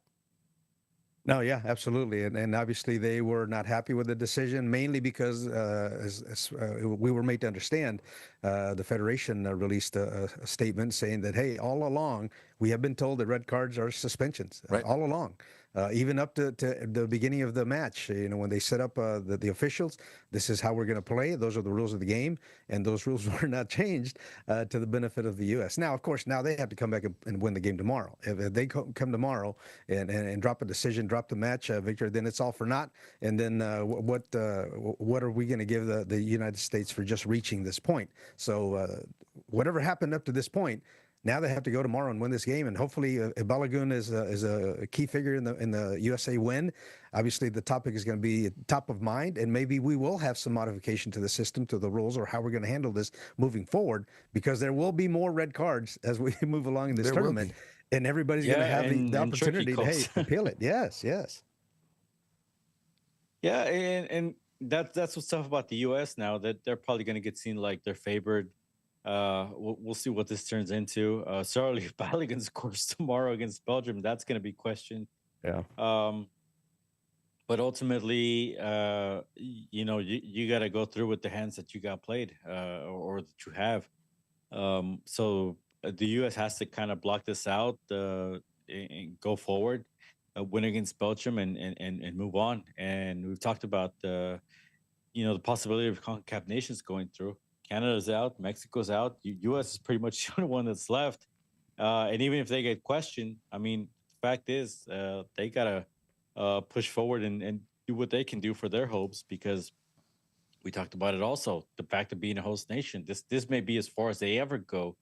No, yeah, absolutely. And obviously they were not happy with the decision, mainly because, as we were made to understand, the Federation released a statement saying that, hey, all along, we have been told that red cards are suspensions, all along. Even up to the beginning of the match, when they set up the officials, this is how we're going to play. Those are the rules of the game, and those rules were not changed to the benefit of the U.S. Now, of course, now they have to come back and win the game tomorrow. If they come tomorrow and drop a decision, drop the match, Victor, then it's all for naught. And then what are we going to give the United States for just reaching this point? So whatever happened up to this point, now they have to go tomorrow and win this game, and hopefully Balogun is a key figure in the USA win. Obviously, the topic is going to be top of mind, and maybe we will have some modification to the system, to the rules, or how we're going to handle this moving forward, because there will be more red cards as we move along in this tournament, and everybody's going to have the opportunity to appeal it. Yes. Yeah, and that's what's tough about the U.S. now, that they're probably going to get seen like they're favored. We'll see what this turns into. Certainly, if Balogun scores tomorrow against Belgium, that's going to be questioned. Yeah. But ultimately, you got to go through with the hands that you got played, or that you have. So the U.S. has to kind of block this out, and go forward, win against Belgium, and move on. And we've talked about the possibility of CONCACAF nations going through. Canada's out, Mexico's out. U.S. is pretty much the only one that's left. And even if they get questioned, I mean, the fact is, they gotta push forward and do what they can do for their hopes, because we talked about it also. The fact of being a host nation, this may be as far as they ever go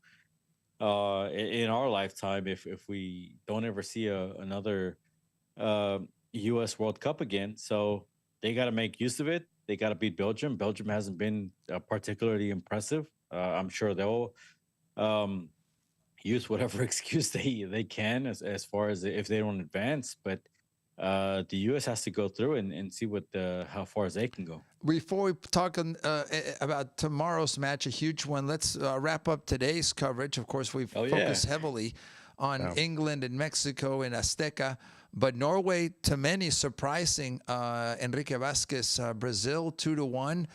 in our lifetime, if we don't ever see another U.S. World Cup again. So they got to make use of it. They got to beat Belgium. Belgium hasn't been particularly impressive. I'm sure they'll use whatever excuse they can as far as if they don't advance. But the U.S. has to go through and see how far as they can go. Before we talk about tomorrow's match, a huge one, let's wrap up today's coverage. Of course, we've focused heavily on England and Mexico and Azteca, but Norway, to many, surprising. Enrique Vasquez, Brazil 2-1.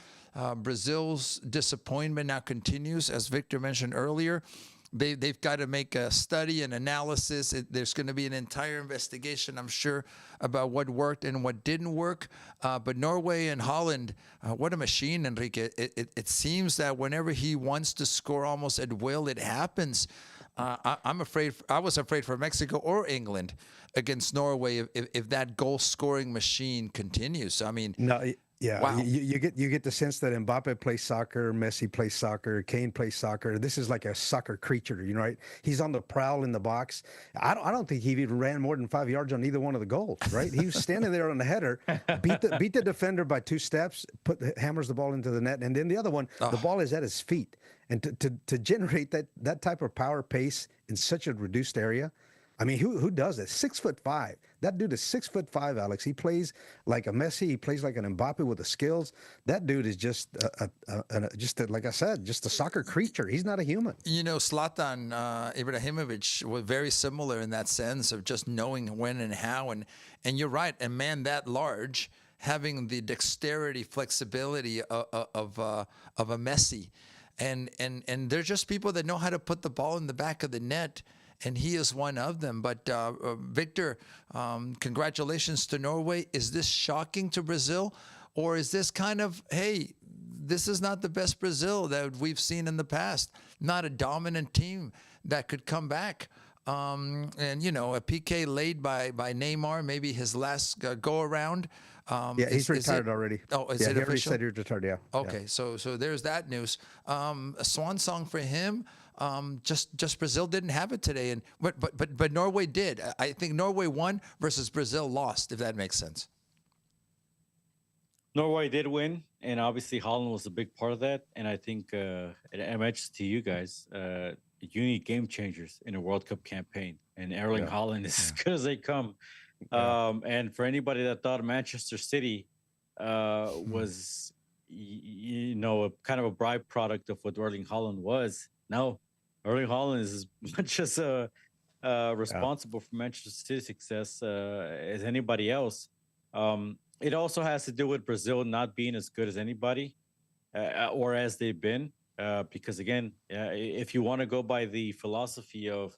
Brazil's disappointment now continues, as Victor mentioned earlier. They've got to make a study and analysis. There's going to be an entire investigation, I'm sure, about what worked and what didn't work. But Norway and Holland, what a machine, Enrique. It seems that whenever he wants to score almost at will, it happens. I was afraid for Mexico or England against Norway if that goal-scoring machine continues. I mean, no. Yeah, wow. You get the sense that Mbappe plays soccer, Messi plays soccer, Kane plays soccer. This is like a soccer creature, right? He's on the prowl in the box. I don't think he even ran more than 5 yards on either one of the goals, right? He was standing there on the header, beat the defender by 2 steps, hammers the ball into the net, and then the other one, the ball is at his feet. And to generate that type of power pace in such a reduced area, I mean, who does it? 6'5". That dude is 6'5", Alex. He plays like a Messi. He plays like an Mbappe with the skills. That dude is just like I said, just a soccer creature. He's not a human. Zlatan Ibrahimovic was very similar in that sense of just knowing when and how. And you're right, a man that large having the dexterity, flexibility of a Messi, and they're just people that know how to put the ball in the back of the net. And he is one of them. But Victor, congratulations to Norway. Is this shocking to Brazil? Or is this kind of, hey, this is not the best Brazil that we've seen in the past? Not a dominant team that could come back. And, a PK laid by Neymar, maybe his last go-around. Yeah, he's retired already. Oh, is it official? Already said he's retired, yeah. Okay, so there's that news. A swan song for him. Just Brazil didn't have it today, but Norway did. I think Norway won versus Brazil lost, if that makes sense. Norway did win, and obviously Holland was a big part of that. And I think, and I mentioned to you guys, you need game changers in a World Cup campaign, and Erling Haaland is as good as they come. And for anybody that thought Manchester City was, a kind of a byproduct of what Erling Haaland was, no. Erling Haaland is as much as responsible for Manchester City's success as anybody else. It also has to do with Brazil not being as good as anybody or as they've been. Because, again, if you want to go by the philosophy of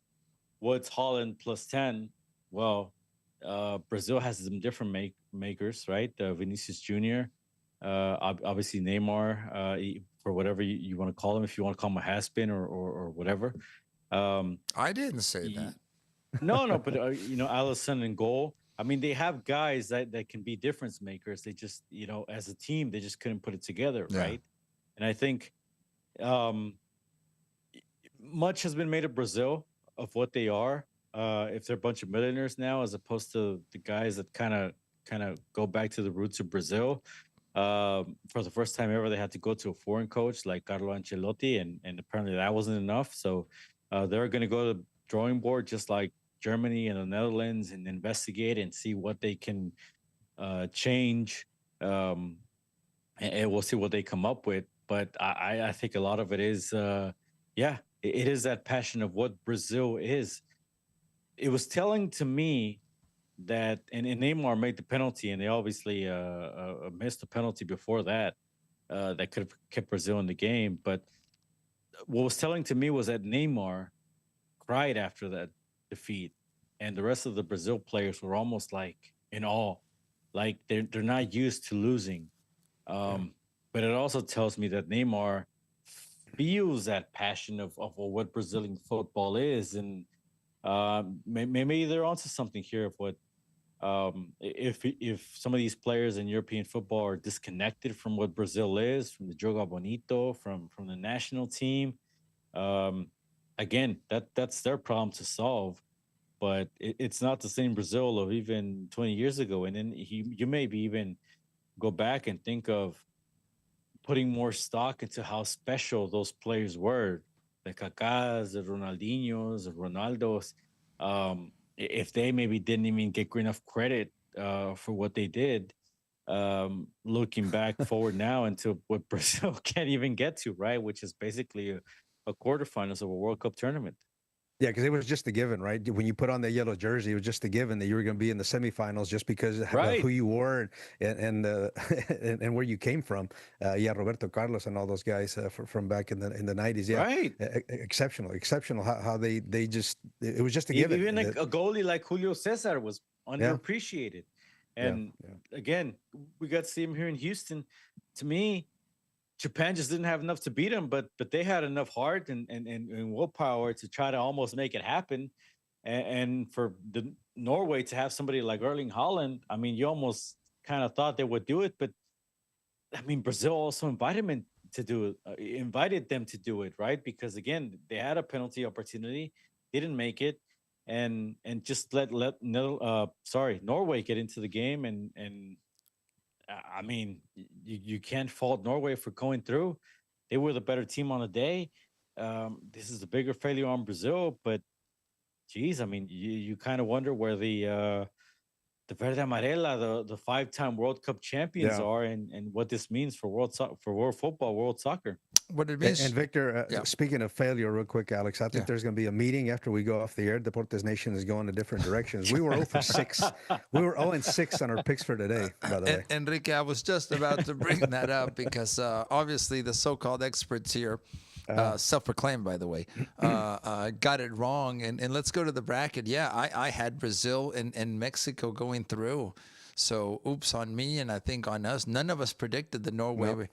what's Haaland plus 10, well, Brazil has some different makers, right? Vinicius Jr., obviously Neymar, for whatever you want to call him, if you want to call him a has-been or whatever. I didn't say that. No, but Alisson in goal. I mean, they have guys that can be difference makers. They just, as a team, they just couldn't put it together, right? And I think much has been made of Brazil, of what they are. If they're a bunch of millionaires now, as opposed to the guys that kind of go back to the roots of Brazil. For the first time ever, they had to go to a foreign coach like Carlo Ancelotti, and apparently that wasn't enough. So they're going to go to the drawing board, just like Germany and the Netherlands, and investigate and see what they can change. and we'll see what they come up with. But I think a lot of it is, it is that passion of what Brazil is. It was telling to me that, and Neymar made the penalty, and they obviously missed the penalty before that that could have kept Brazil in the game. But what was telling to me was that Neymar cried after that defeat, and the rest of the Brazil players were almost like in awe, like they're not used to losing. But it also tells me that Neymar feels that passion of what Brazilian football is, and maybe they're onto something here of what if some of these players in European football are disconnected from what Brazil is, from the Joga Bonito, from the national team. Again, that's their problem to solve, but it's not the same Brazil of even 20 years ago. And then you maybe even go back and think of putting more stock into how special those players were, the Kakas, the Ronaldinhos, the Ronaldos. If they maybe didn't even get enough credit for what they did, looking back forward now into what Brazil can't even get to, right? Which is basically a quarterfinals of a World Cup tournament. Yeah, because it was just a given, right? When you put on the yellow jersey, it was just a given that you were going to be in the semifinals just because of who you were and and where you came from. Roberto Carlos and all those guys from back in the 90s. Yeah, right. Exceptional. How they just it was just a given. Even a goalie like Julio Cesar was underappreciated, and again, we got to see him here in Houston. To me, Japan just didn't have enough to beat them, but they had enough heart and willpower to try to almost make it happen. And for the Norway to have somebody like Erling Haaland, I mean, you almost kind of thought they would do it, but I mean, Brazil also invited them to do it, right? Because again, they had a penalty opportunity, didn't make it, and just let Norway get into the game and. I mean, you can't fault Norway for going through. They were the better team on the day. This is a bigger failure on Brazil, but geez, I mean, you kind of wonder where the Verde Amarela, the 5-time World Cup champions are, and what this means for world football, world soccer. What it means. And Victor, speaking of failure, real quick, Alex, I think there's going to be a meeting after we go off the air. Deportes Nation is going to different directions. We were 0 for 6. We were 0 and 6 on our picks for today, by the way. Enrique, I was just about to bring that up because obviously the so-called experts here, self-proclaimed, by the way, got it wrong. And let's go to the bracket. Yeah, I had Brazil and Mexico going through. So oops on me, and I think on us. None of us predicted the Norway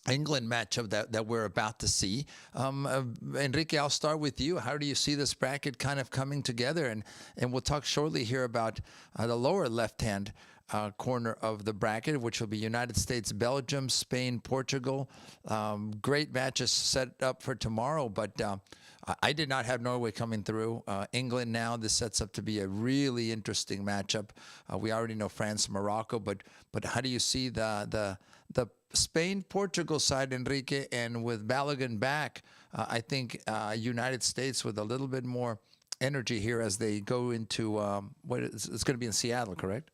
England matchup that we're about to see. Enrique, I'll start with you. How do you see this bracket kind of coming together? And we'll talk shortly here about the lower left-hand corner of the bracket, which will be United States, Belgium, Spain, Portugal. Great matches set up for tomorrow, but I did not have Norway coming through. England now, this sets up to be a really interesting matchup. We already know France, Morocco, but how do you see the Spain-Portugal side, Enrique, and with Balogun back, I think United States with a little bit more energy here as they go into it's going to be in Seattle, correct?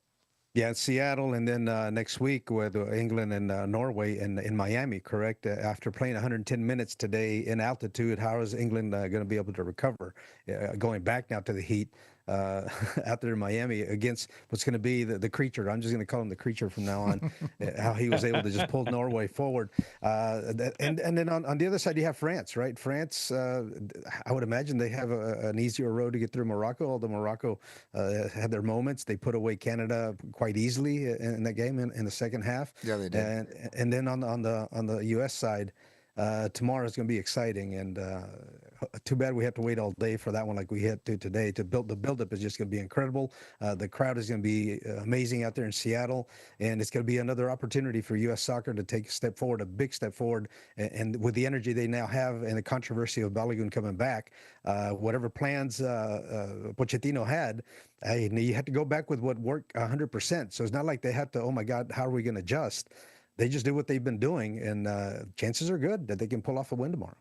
Yeah, it's Seattle, and then next week with England and Norway in Miami, correct? After playing 110 minutes today in altitude, how is England going to be able to recover? Going back now to the heat out there in Miami against what's going to be the creature. I'm just going to call him the creature from now on. How he was able to just pull Norway forward. And then on the other side, you have France, right? France, I would imagine they have an easier road to get through Morocco, although Morocco had their moments. They put away Canada quite easily in that game in the second half. Yeah, they did. And then on the U.S. side, tomorrow is going to be exciting, and too bad we have to wait all day for that one like we had to today. The buildup is just going to be incredible. The crowd is going to be amazing out there in Seattle, and it's going to be another opportunity for U.S. soccer to take a step forward, a big step forward, and with the energy they now have and the controversy of Balogun coming back, whatever plans Pochettino had, you had to go back with what worked 100%. So it's not like they had to, oh my God, how are we going to adjust? They just do what they've been doing, and chances are good that they can pull off a win tomorrow.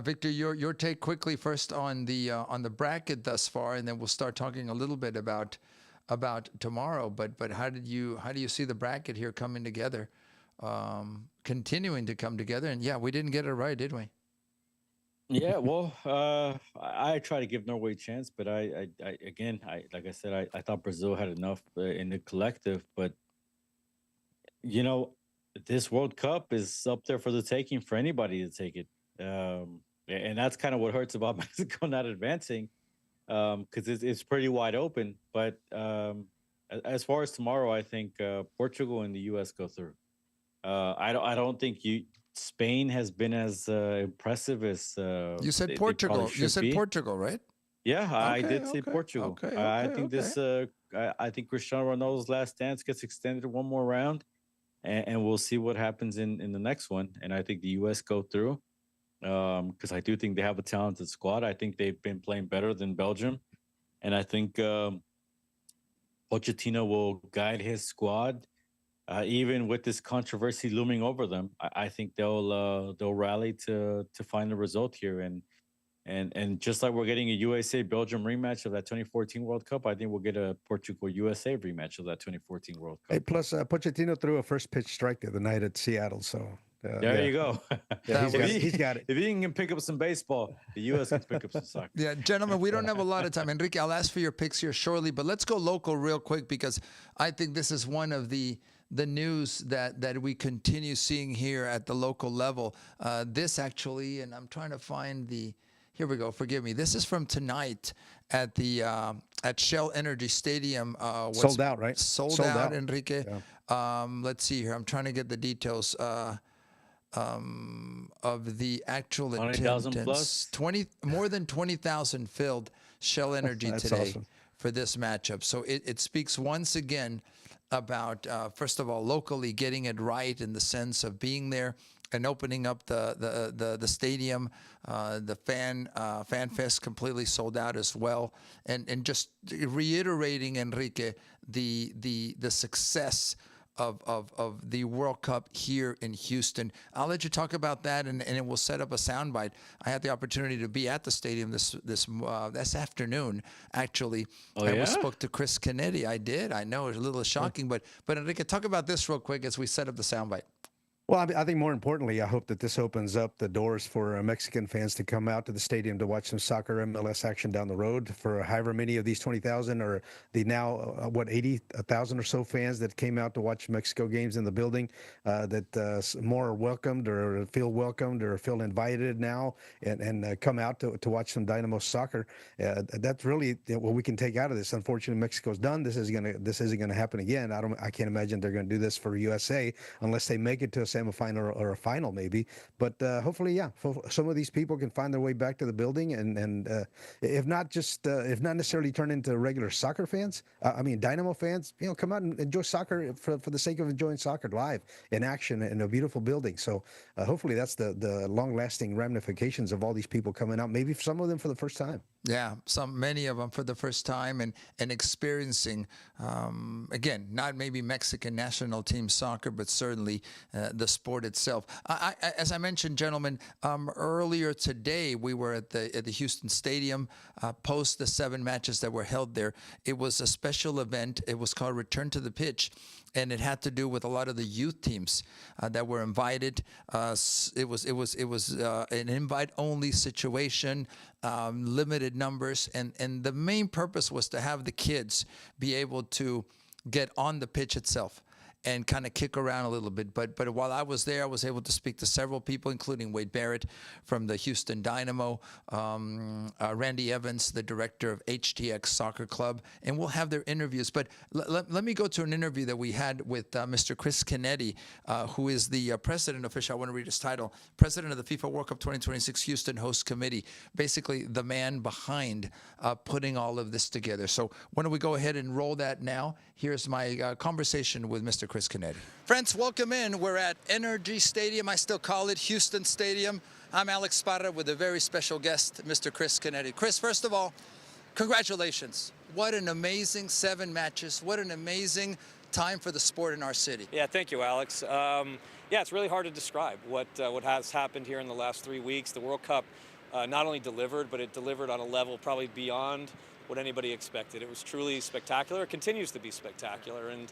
Victor, your take quickly first on the bracket thus far, and then we'll start talking a little bit about about tomorrow. But how do you see the bracket here coming together, continuing to come together? And yeah, we didn't get it right, did we? Yeah, well, I try to give Norway a chance, but I again, like I said, I thought Brazil had enough in the collective, but you know, this World Cup is up there for the taking for anybody to take it, and that's kind of what hurts about Mexico not advancing, because it's pretty wide open. But as far as tomorrow, I think Portugal and the U.S. go through. I don't think Spain has been as impressive as you said they Portugal. probably You should said be. Portugal, right? Yeah, I Okay, did say okay, Portugal. okay, I okay, think okay. I think Cristiano Ronaldo's last dance gets extended one more round, and we'll see what happens in the next one. And I think the U.S. go through because I do think they have a talented squad. I think they've been playing better than Belgium, and I think Pochettino will guide his squad. Even with this controversy looming over them, I think they'll rally to find the result here. And just like we're getting a USA Belgium rematch of that 2014 World Cup, I think we'll get a Portugal USA rematch of that 2014 World Cup. Hey, plus Pochettino threw a first pitch strike the other night at Seattle, so There yeah. you go. Yeah, He's got it. If he can pick up some baseball, the U.S. can pick up some soccer. Yeah, gentlemen, we don't have a lot of time. Enrique, I'll ask for your picks here shortly, but let's go local real quick because I think this is one of the news that we continue seeing here at the local level. This actually, and I'm trying to find the. Here we go. Forgive me. This is from tonight at the at Shell Energy Stadium. Sold out, right? Sold out, Enrique. Yeah. Let's see here. I'm trying to get the details of the actual 20,000 attendance. plus? More than 20,000 filled Shell Energy That's today awesome. for this matchup. So it speaks once again about first of all locally getting it right in the sense of being there and opening up the stadium, the fan fest completely sold out as well, and just reiterating, Enrique, the success of the World Cup here in Houston. I'll let you talk about that, and it will set up a soundbite. I had the opportunity to be at the stadium this afternoon, actually. Oh, and yeah? we spoke to Chris Kennedy. I did. I know it was a little shocking, but Enrique, talk about this real quick as we set up the soundbite. Well, I think more importantly, I hope that this opens up the doors for Mexican fans to come out to the stadium to watch some soccer MLS action down the road. For however many of these 20,000 or the now 80,000 or so fans that came out to watch Mexico games in the building, that more are welcomed or feel invited now and come out to watch some Dynamo soccer. That's really what we can take out of this. Unfortunately, Mexico's done. This isn't gonna happen again. I can't imagine they're going to do this for USA unless they make it to a semifinal or a final maybe, but hopefully, yeah, some of these people can find their way back to the building, and if not necessarily turn into regular soccer fans, I mean Dynamo fans, come out and enjoy soccer for the sake of enjoying soccer live in action in a beautiful building. So hopefully that's the long-lasting ramifications of all these people coming out, maybe some of them for the first time. Yeah, many of them for the first time and experiencing, again, not maybe Mexican national team soccer, but certainly the sport itself. As I mentioned, gentlemen, earlier today we were at the Houston Stadium post the 7 matches that were held there. It was a special event. It was called Return to the Pitch. And it had to do with a lot of the youth teams that were invited. It was an invite-only situation, limited numbers, and the main purpose was to have the kids be able to get on the pitch itself and kind of kick around a little bit. But while I was there, I was able to speak to several people, including Wade Barrett from the Houston Dynamo, Randy Evans, the director of HTX Soccer Club, and we'll have their interviews. But let me go to an interview that we had with Mr. Chris Kennedy, who is the president official. I want to read his title, president of the FIFA World Cup 2026 Houston Host Committee, basically the man behind putting all of this together. So why don't we go ahead and roll that now? Here's my conversation with Mr. Chris Kennedy. Friends, welcome in. We're at Energy Stadium. I still call it Houston Stadium. I'm Alex Parra with a very special guest, Mr. Chris Kennedy. Chris, first of all, congratulations. What an amazing 7 matches. What an amazing time for the sport in our city. Yeah, thank you, Alex. Yeah, it's really hard to describe what has happened here in the last 3 weeks. The World Cup not only delivered, but it delivered on a level probably beyond what anybody expected. It was truly spectacular. It continues to be spectacular. And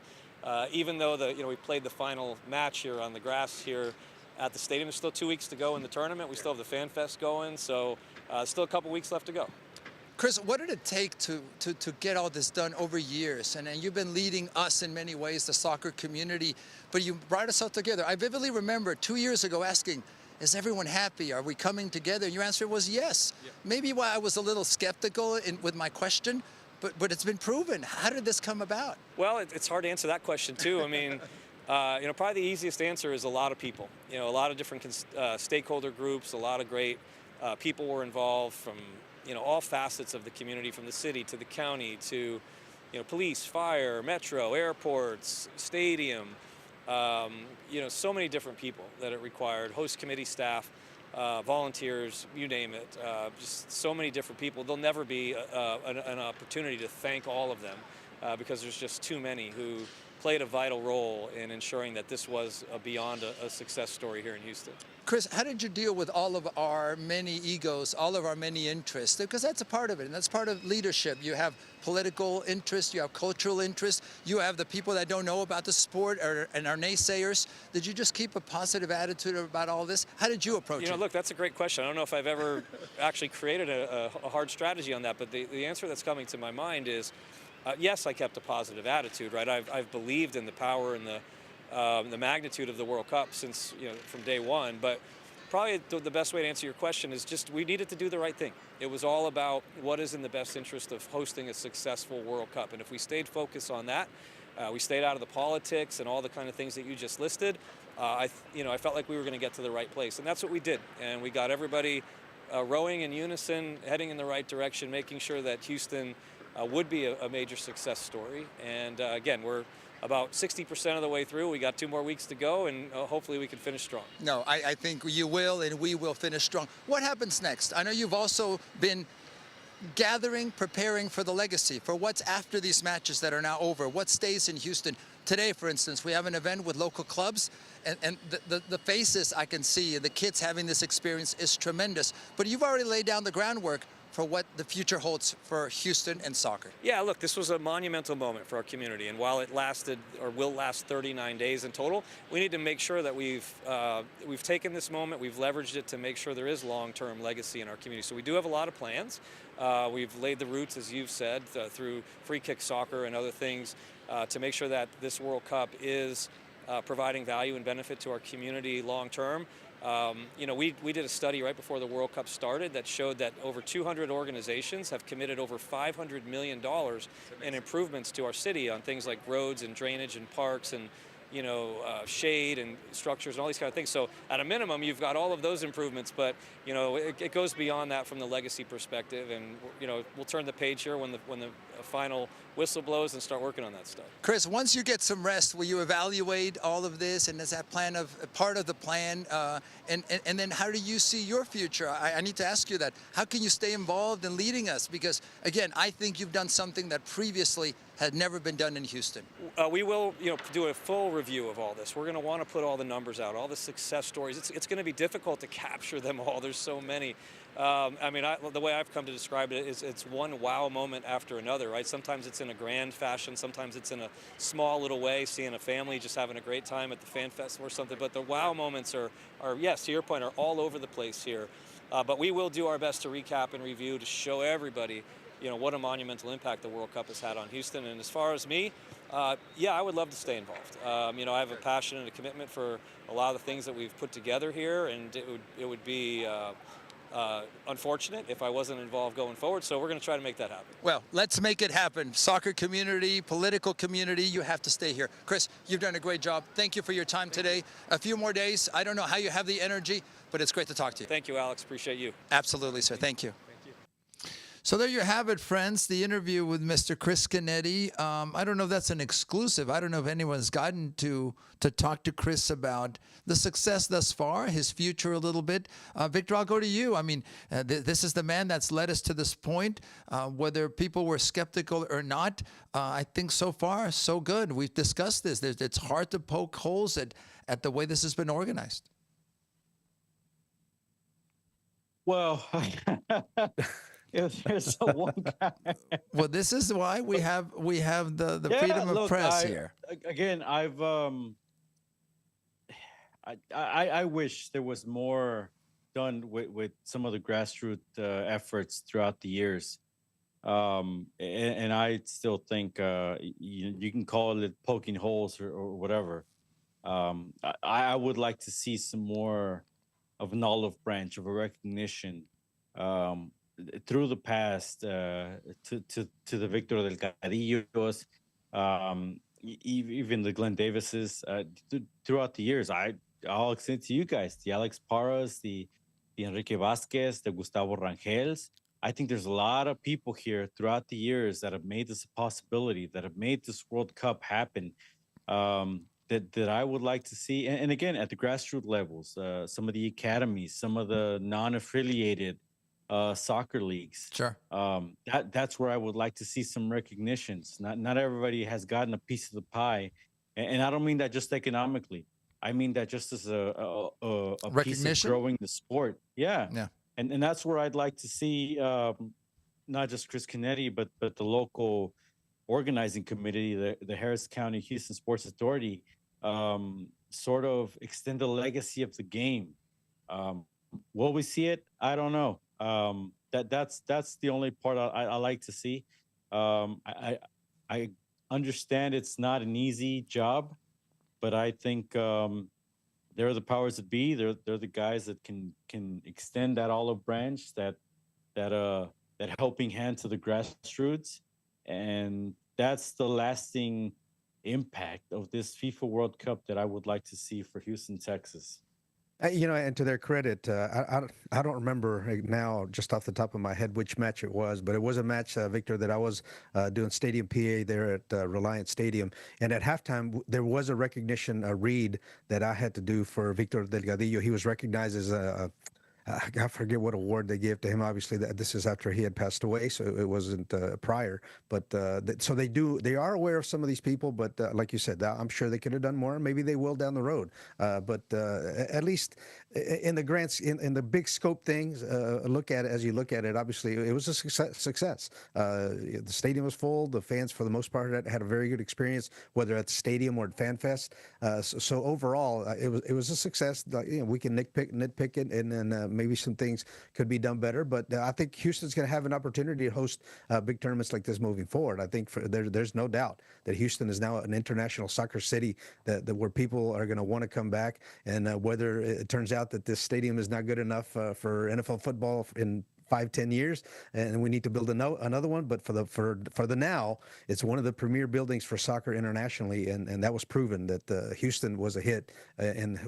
even though we played the final match here on the grass here at the stadium, there's still 2 weeks to go in the tournament. We still have the Fan Fest going, so still a couple weeks left to go. Chris, what did it take to get all this done over years? And you've been leading us in many ways, the soccer community, but you brought us all together. I vividly remember 2 years ago asking, is everyone happy? Are we coming together? Your answer was yes. Yeah. Maybe why I was a little skeptical with my question, but it's been proven. How did this come about? Well, it's hard to answer that question too. I mean, probably the easiest answer is a lot of people. A lot of different stakeholder groups, a lot of great people were involved from all facets of the community, from the city to the county to, police, fire, metro, airports, stadium, so many different people that it required, host committee staff, volunteers, you name it, just so many different people. There'll never be an opportunity to thank all of them because there's just too many who played a vital role in ensuring that this was beyond a success story here in Houston. Chris, how did you deal with all of our many egos, all of our many interests? Because that's a part of it, and that's part of leadership. You have political interest, you have cultural interest, you have the people that don't know about the sport and are naysayers. Did you just keep a positive attitude about all this? How did you approach it? Look, that's a great question. I don't know if I've ever actually created a hard strategy on that, but the answer that's coming to my mind is, yes, I kept a positive attitude, right? I've believed in the power and the magnitude of the World Cup since, from day one. But probably the best way to answer your question is just we needed to do the right thing. It was all about what is in the best interest of hosting a successful World Cup. And if we stayed focused on that, we stayed out of the politics and all the kind of things that you just listed, I felt like we were going to get to the right place. And that's what we did. And we got everybody rowing in unison, heading in the right direction, making sure that Houston would be a major success story. And again, we're about 60% of the way through. We got 2 more weeks to go, and hopefully we can finish strong. No, I think you will, and we will finish strong. What happens next? I know you've also been gathering, preparing for the legacy, for what's after these matches that are now over. What stays in Houston? Today, for instance, we have an event with local clubs, and the faces I can see, the kids having this experience is tremendous. But you've already laid down the groundwork for what the future holds for Houston and soccer. Yeah, look, this was a monumental moment for our community, and while it lasted or will last 39 days in total, we need to make sure that we've taken this moment, we've leveraged it to make sure there is long-term legacy in our community. So we do have a lot of plans. We've laid the roots, as you've said, through free kick soccer and other things to make sure that this World Cup is providing value and benefit to our community long-term. We did a study right before the World Cup started that showed that over 200 organizations have committed over $500 million in improvements to our city on things like roads and drainage and parks and shade and structures and all these kind of things. So at a minimum, you've got all of those improvements, but it goes beyond that from the legacy perspective. And we'll turn the page here when the final whistle blows and start working on that stuff. Chris, once you get some rest, will you evaluate all of this, and is that part of the plan? And then how do you see your future? I need to ask you that. How can you stay involved in leading us? Because again, I think you've done something that previously had never been done in Houston. We will, do a full review of all this. We're going to want to put all the numbers out, all the success stories. It's going to be difficult to capture them all. There's so many. The way I've come to describe it is it's one wow moment after another, right? Sometimes it's in a grand fashion. Sometimes it's in a small little way, seeing a family just having a great time at the Fan Fest or something. But the wow moments are yes, to your point, are all over the place here. But we will do our best to recap and review to show everybody what a monumental impact the World Cup has had on Houston. And as far as me, I would love to stay involved. I have a passion and a commitment for a lot of the things that we've put together here, and it would be unfortunate if I wasn't involved going forward. So we're going to try to make that happen. Well, let's make it happen. Soccer community, political community, you have to stay here. Chris, you've done a great job. Thank you for your time today. A few more days. I don't know how you have the energy, but it's great to talk to you. Thank you, Alex. Appreciate you. Absolutely, sir. Thank you. So there you have it, friends, the interview with Mr. Chris Canetti. I don't know if that's an exclusive. I don't know if anyone's gotten to talk to Chris about the success thus far, his future a little bit. Victor, I'll go to you. I mean, this is the man that's led us to this point. Whether people were skeptical or not, I think so far, so good. We've discussed this. It's hard to poke holes at the way this has been organized. Well... There's a one guy. Well, this is why we have the Yeah, freedom of look, press here. again, I wish there was more done with some of the grassroots efforts throughout the years. And I still think you can call it poking holes or whatever. I would like to see some more of an olive branch of a recognition um, through the past to the Victor Delgadillos, even the Glenn Davises throughout the years. I'll extend to you guys the Alex Parras, the Enrique Vasquez, the Gustavo Rangels. I think there's a lot of people here throughout the years that have made this a possibility, that have made this World Cup happen. That I would like to see, and again at the grassroots levels, some of the academies, some of the non-affiliated soccer leagues. Sure. That's where I would like to see some recognitions. Not everybody has gotten a piece of the pie, and I don't mean that just economically. I mean that just as a piece of growing the sport. Yeah. Yeah. And that's where I'd like to see not just Chris Canetti, but the local organizing committee, the Harris County Houston Sports Authority, sort of extend the legacy of the game. Will we see it? I don't know. That's the only part I like to see. I understand it's not an easy job, but I think they're the powers that be. They're the guys that can extend that olive branch, that helping hand to the grassroots, and that's the lasting impact of this FIFA World Cup that I would like to see for Houston, Texas. And to their credit, I don't remember now just off the top of my head which match it was, but it was a match, Victor, that I was doing Stadium PA there at Reliant Stadium. And at halftime, there was a recognition, a read that I had to do for Victor Delgadillo. He was recognized as I forget what award they gave to him. Obviously, this is after he had passed away, so it wasn't prior. But so they are aware of some of these people. But like you said, I'm sure they could have done more. Maybe they will down the road. But at least in the big scope things, look at it as you look at it. Obviously, it was a success. The stadium was full. The fans, for the most part, had a very good experience, whether at the stadium or at FanFest. So overall, it was a success. We can nitpick it, and then maybe some things could be done better. But I think Houston's going to have an opportunity to host big tournaments like this moving forward. I think there's no doubt that Houston is now an international soccer city that where people are going to want to come back. And whether it turns out that this stadium is not good enough for NFL football in 5-10 years, and we need to build another one. But for the now, it's one of the premier buildings for soccer internationally, and that was proven that Houston was a hit. And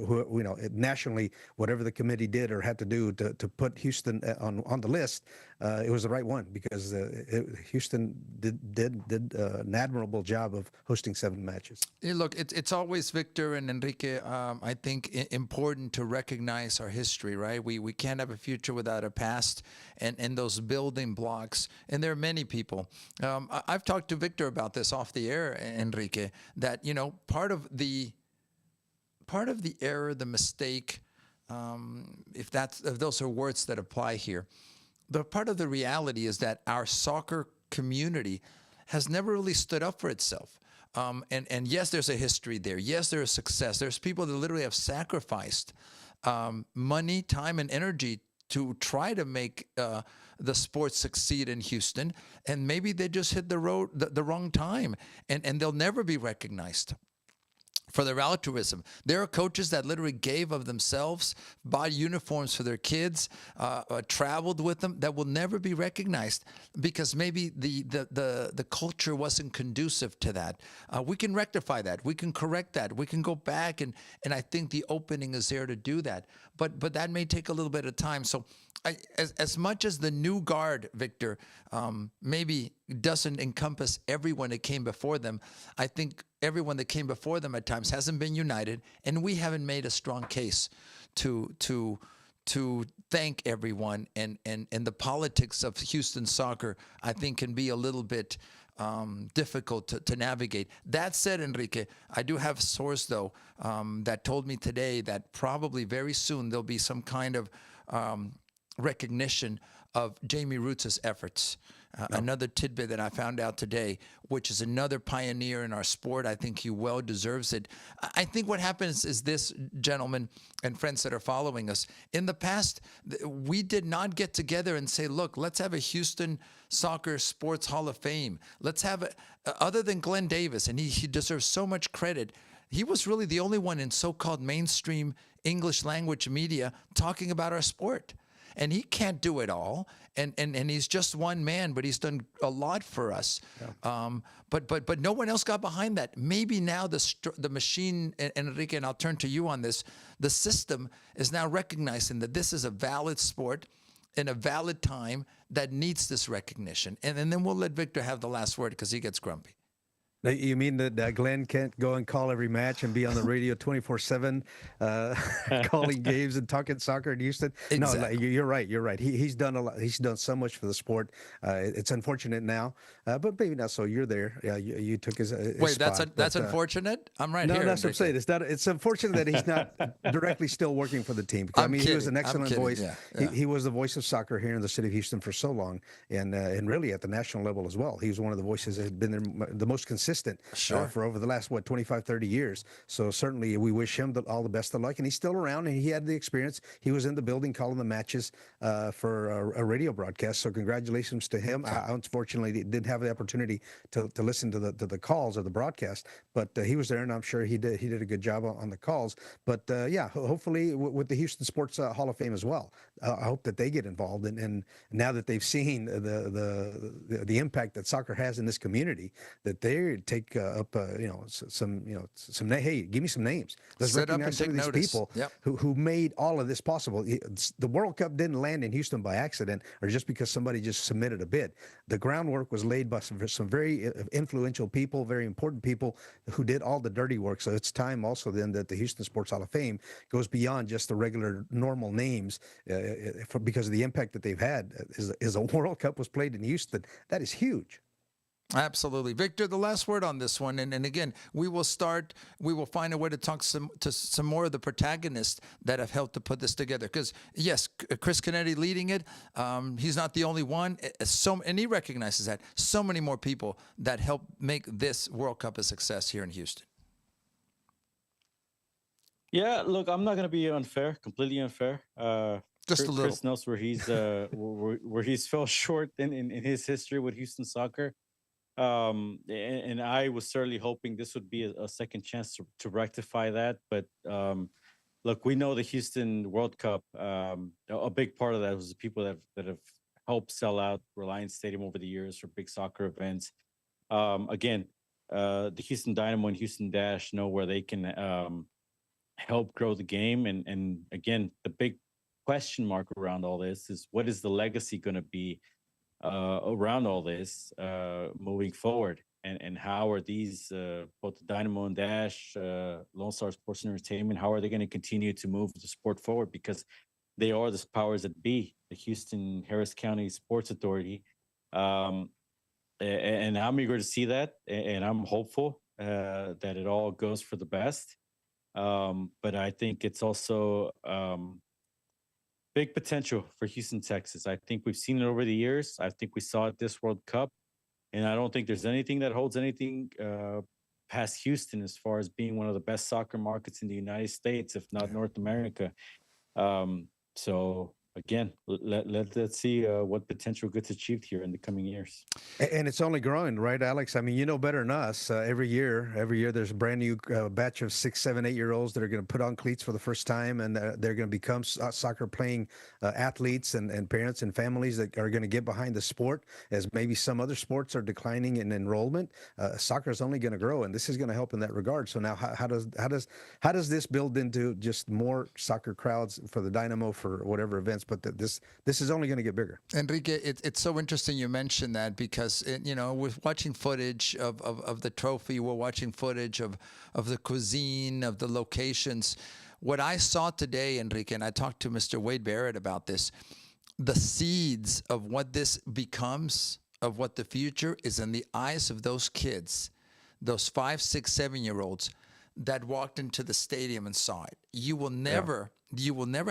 nationally, whatever the committee did or had to do to put Houston on the list, it was the right one, because Houston did an admirable job of hosting 7 matches. Hey, look, it's always, Victor and Enrique, I think important to recognize our history, right? We can't have a future without a past. And those building blocks, and there are many people. I've talked to Victor about this off the air, Enrique, that part of the error, the mistake, if those are words that apply here, the part of the reality is that our soccer community has never really stood up for itself. And yes, there's a history there. Yes, there's success. There's people that literally have sacrificed money, time, and energy to try to make the sport succeed in Houston, and maybe they just hit the wrong time, and they'll never be recognized for their altruism. There are coaches that literally gave of themselves, bought uniforms for their kids, traveled with them, that will never be recognized because maybe the culture wasn't conducive to that. We can rectify that. We can correct that. We can go back, and I think the opening is there to do that. But that may take a little bit of time. So as much as the new guard, Victor, maybe doesn't encompass everyone that came before them, I think everyone that came before them at times hasn't been united, and we haven't made a strong case to thank everyone. And the politics of Houston soccer, I think, can be a little bit difficult to navigate. That said, Enrique, I do have a source, though, that told me today that probably very soon there'll be some kind of recognition of Jamie Roots' efforts. Another tidbit that I found out today, which is another pioneer in our sport. I think he well deserves it. I think what happens is this, gentlemen and friends that are following us. In the past, we did not get together and say, look, let's have a Houston Soccer Sports Hall of Fame. Let's have other than Glenn Davis, and he deserves so much credit. He was really the only one in so-called mainstream English language media talking about our sport. And he can't do it all, and he's just one man, but he's done a lot for us. Yeah. But no one else got behind that. Maybe now the machine, Enrique, and I'll turn to you on this, the system is now recognizing that this is a valid sport in a valid time that needs this recognition. And then we'll let Victor have the last word because he gets grumpy. You mean that Glenn can't go and call every match and be on the radio 24/7, calling games and talking soccer in Houston? Exactly. No, you're right. You're right. He's done a lot. He's done so much for the sport. It's unfortunate now, but maybe not so. You're there. Yeah, you took his Wait, spot, that's unfortunate. I'm right no, here. No, that's what I'm saying. It's unfortunate that he's not directly still working for the team. Because, I mean, he was an excellent voice. Yeah. He was the voice of soccer here in the city of Houston for so long, and really at the national level as well. He was one of the voices that had been there the most consistent. Sure. For over the last 25, 30 years. So certainly we wish him all the best of luck, and he's still around, and he had the experience. He was in the building calling the matches for a radio broadcast. So congratulations to him. I unfortunately didn't have the opportunity to listen to the calls or the broadcast, but he was there, and I'm sure he did a good job on the calls. But yeah, hopefully with the Houston Sports Hall of Fame as well. I hope that they get involved, and now that they've seen the impact that soccer has in this community, that they take up hey, give me some names. Let's recognize some of these people who made all of this possible. The World Cup didn't land in Houston by accident or just because somebody just submitted a bid. The groundwork was laid by some very influential people, very important people who did all the dirty work. So it's time also then that the Houston Sports Hall of Fame goes beyond just the regular normal names because of the impact that they've had. Is a World Cup was played in Houston. That is huge. Absolutely. Victor, the last word on this one. And again, we will find a way to talk to some more of the protagonists that have helped to put this together. Because, yes, Chris Kennedy leading it. He's not the only one. And he recognizes that. So many more people that help make this World Cup a success here in Houston. Yeah, look, I'm not going to be completely unfair. Just a little. Chris knows where he's where he's fell short in his history with Houston soccer. And I was certainly hoping this would be a second chance to rectify that. But look, we know the Houston World Cup. A big part of that was the people that have helped sell out Reliance Stadium over the years for big soccer events. Again, the Houston Dynamo and Houston Dash know where they can help grow the game. And again, the big question mark around all this is what is the legacy going to be around all this moving forward, and how are these both the Dynamo and Dash, Lone Star Sports and Entertainment, how are they going to continue to move the sport forward, because they are the powers that be, the Houston Harris County Sports Authority, and I'm eager to see that, and I'm hopeful that it all goes for the best, but I think it's also big potential for Houston, Texas. I think we've seen it over the years. I think we saw it this World Cup. And I don't think there's anything that holds anything past Houston as far as being one of the best soccer markets in the United States, if not North America. So, again, let's see what potential gets achieved here in the coming years. And it's only growing, right, Alex? I mean, you know better than us. Every year there's a brand new batch of 6, 7, 8-year-olds that are going to put on cleats for the first time, and they're going to become soccer playing athletes, and parents and families that are going to get behind the sport. As maybe some other sports are declining in enrollment, soccer is only going to grow, and this is going to help in that regard. So now, how does this build into just more soccer crowds for the Dynamo for whatever events? But this is only going to get bigger. Enrique, it's so interesting you mentioned that, because we're watching footage of the trophy, we're watching footage of the cuisine, of the locations. What I saw today, Enrique, and I talked to Mr. Wade Barrett about this, the seeds of what this becomes, of what the future is, in the eyes of those kids, those 5, 6, 7-year-olds that walked into the stadium and saw it. You will never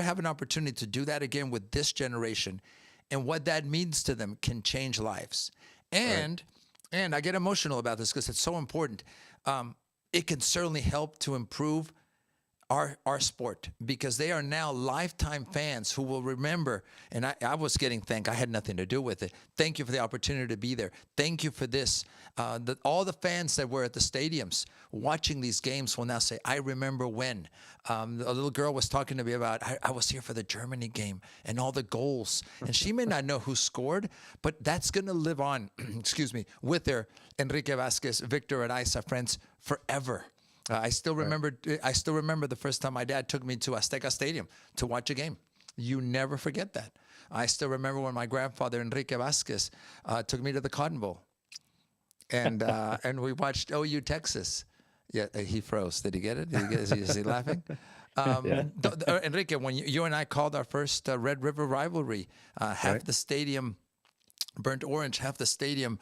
have an opportunity to do that again with this generation. and what that means to them can change lives. And I get emotional about this because it's so important. It can certainly help to improve our sport, because they are now lifetime fans who will remember. And I was getting thanked. I had nothing to do with it. Thank you for the opportunity to be there. Thank you for this. All the fans that were at the stadiums watching these games will now say, I remember when. A little girl was talking to me about, I was here for the Germany game and all the goals. And she may not know who scored, but that's going to live on, excuse me, with their Enrique Vasquez, Victor Araiza friends forever. I still remember the first time my dad took me to Azteca Stadium to watch a game. You never forget that. I still remember when my grandfather Enrique Vasquez took me to the Cotton Bowl, and we watched OU Texas. Yeah, he froze. Did he get it? Is he laughing? Enrique, when you and I called our first Red River rivalry, half the stadium burnt orange, half the stadium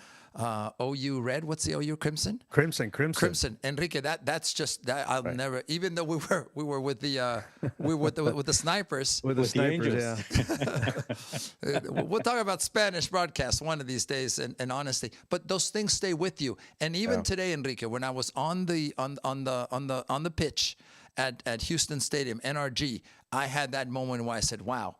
OU red. What's the OU crimson? Crimson. Enrique, that's just that I'll never. Even though we were with the with the snipers. With the snipers, yeah. We'll talk about Spanish broadcast one of these days, and honestly, but those things stay with you. And even today, Enrique, when I was on the pitch at Houston Stadium, NRG, I had that moment where I said, "Wow."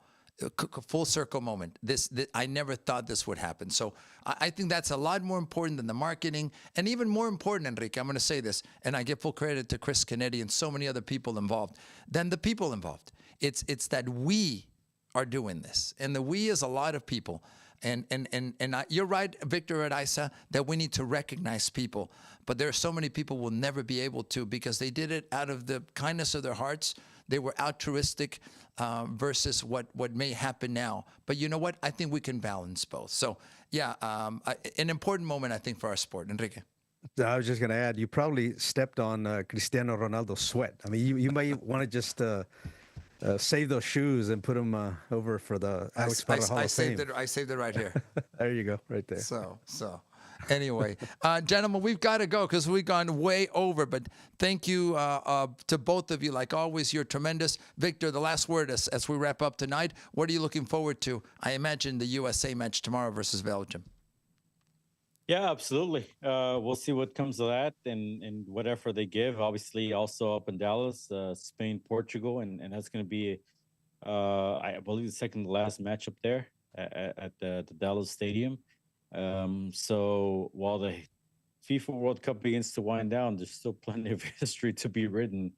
Full circle moment. This I never thought this would happen. So I think that's a lot more important than the marketing, and even more important, Enrique, I'm going to say this, and I give full credit to Chris Kennedy and so many other people involved, than the people involved. It's that we are doing this, and the we is a lot of people. And you're right, Victor Araiza, that we need to recognize people, but there are so many people will never be able to, because they did it out of the kindness of their hearts. They were altruistic versus what may happen now. But you know what? I think we can balance both. So, yeah, an important moment, I think, for our sport. Enrique. I was just going to add, you probably stepped on Cristiano Ronaldo's sweat. I mean, you might want to just save those shoes and put them over for the Alex Parra Hall of Fame. I saved it right here. There you go, right there. So. Anyway, gentlemen, we've got to go because we've gone way over. But thank you to both of you. Like always, you're tremendous. Victor, the last word as we wrap up tonight. What are you looking forward to? I imagine the USA match tomorrow versus Belgium. Yeah, absolutely. We'll see what comes of that and what effort they give. Obviously, also up in Dallas, Spain, Portugal, and that's going to be, I believe, the second to last match up there at the Dallas Stadium. So while the FIFA World Cup begins to wind down, there's still plenty of history to be written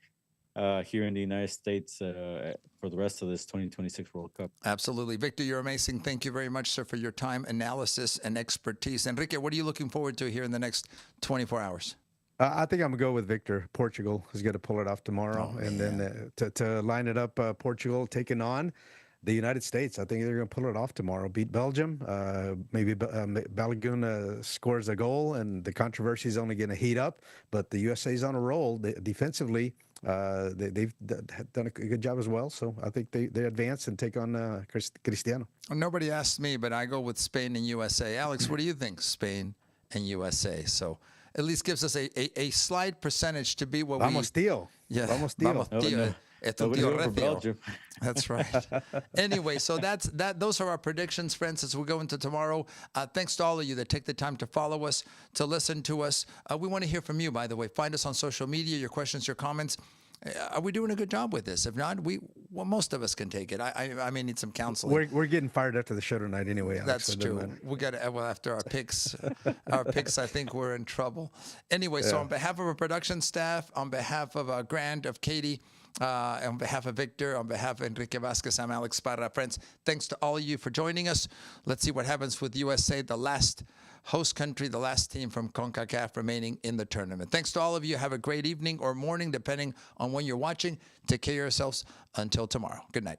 here in the United States for the rest of this 2026 World Cup. Absolutely. Victor, you're amazing. Thank you very much, sir, for your time, analysis, and expertise. Enrique, what are you looking forward to here in the next 24 hours? I think I'm going to go with Victor. Portugal is going to pull it off tomorrow. And then to line it up, Portugal taking on the United States. I think they're going to pull it off tomorrow. Beat Belgium. Maybe Balogun scores a goal, and the controversy is only going to heat up. But the USA's on a roll. Defensively, they've done a good job as well. So I think they advance and take on Cristiano. Nobody asked me, but I go with Spain and USA. Alex, what do you think? Spain and USA. So at least gives us a slight percentage to be what Vamos, tío. Yeah. Vamos, tío. Tío. Belgium. That's right. Anyway, so those are our predictions, friends, as we go into tomorrow. Thanks to all of you that take the time to follow us, to listen to us. We want to hear from you, by the way. Find us on social media, your questions, your comments. Are we doing a good job with this? If not, most of us can take it. I may need some counseling. We're getting fired after the show tonight anyway, Alex. That's true. We got to, after our picks, I think we're in trouble. Anyway, so on behalf of our production staff, on behalf of Grant, of Katie, on behalf of Victor, on behalf of Enrique Vasquez, I'm Alex Parra. Friends, thanks to all of you for joining us. Let's see what happens with USA, the last host country, the last team from CONCACAF remaining in the tournament. Thanks to all of you. Have a great evening or morning, depending on when you're watching. Take care of yourselves until tomorrow. Good night.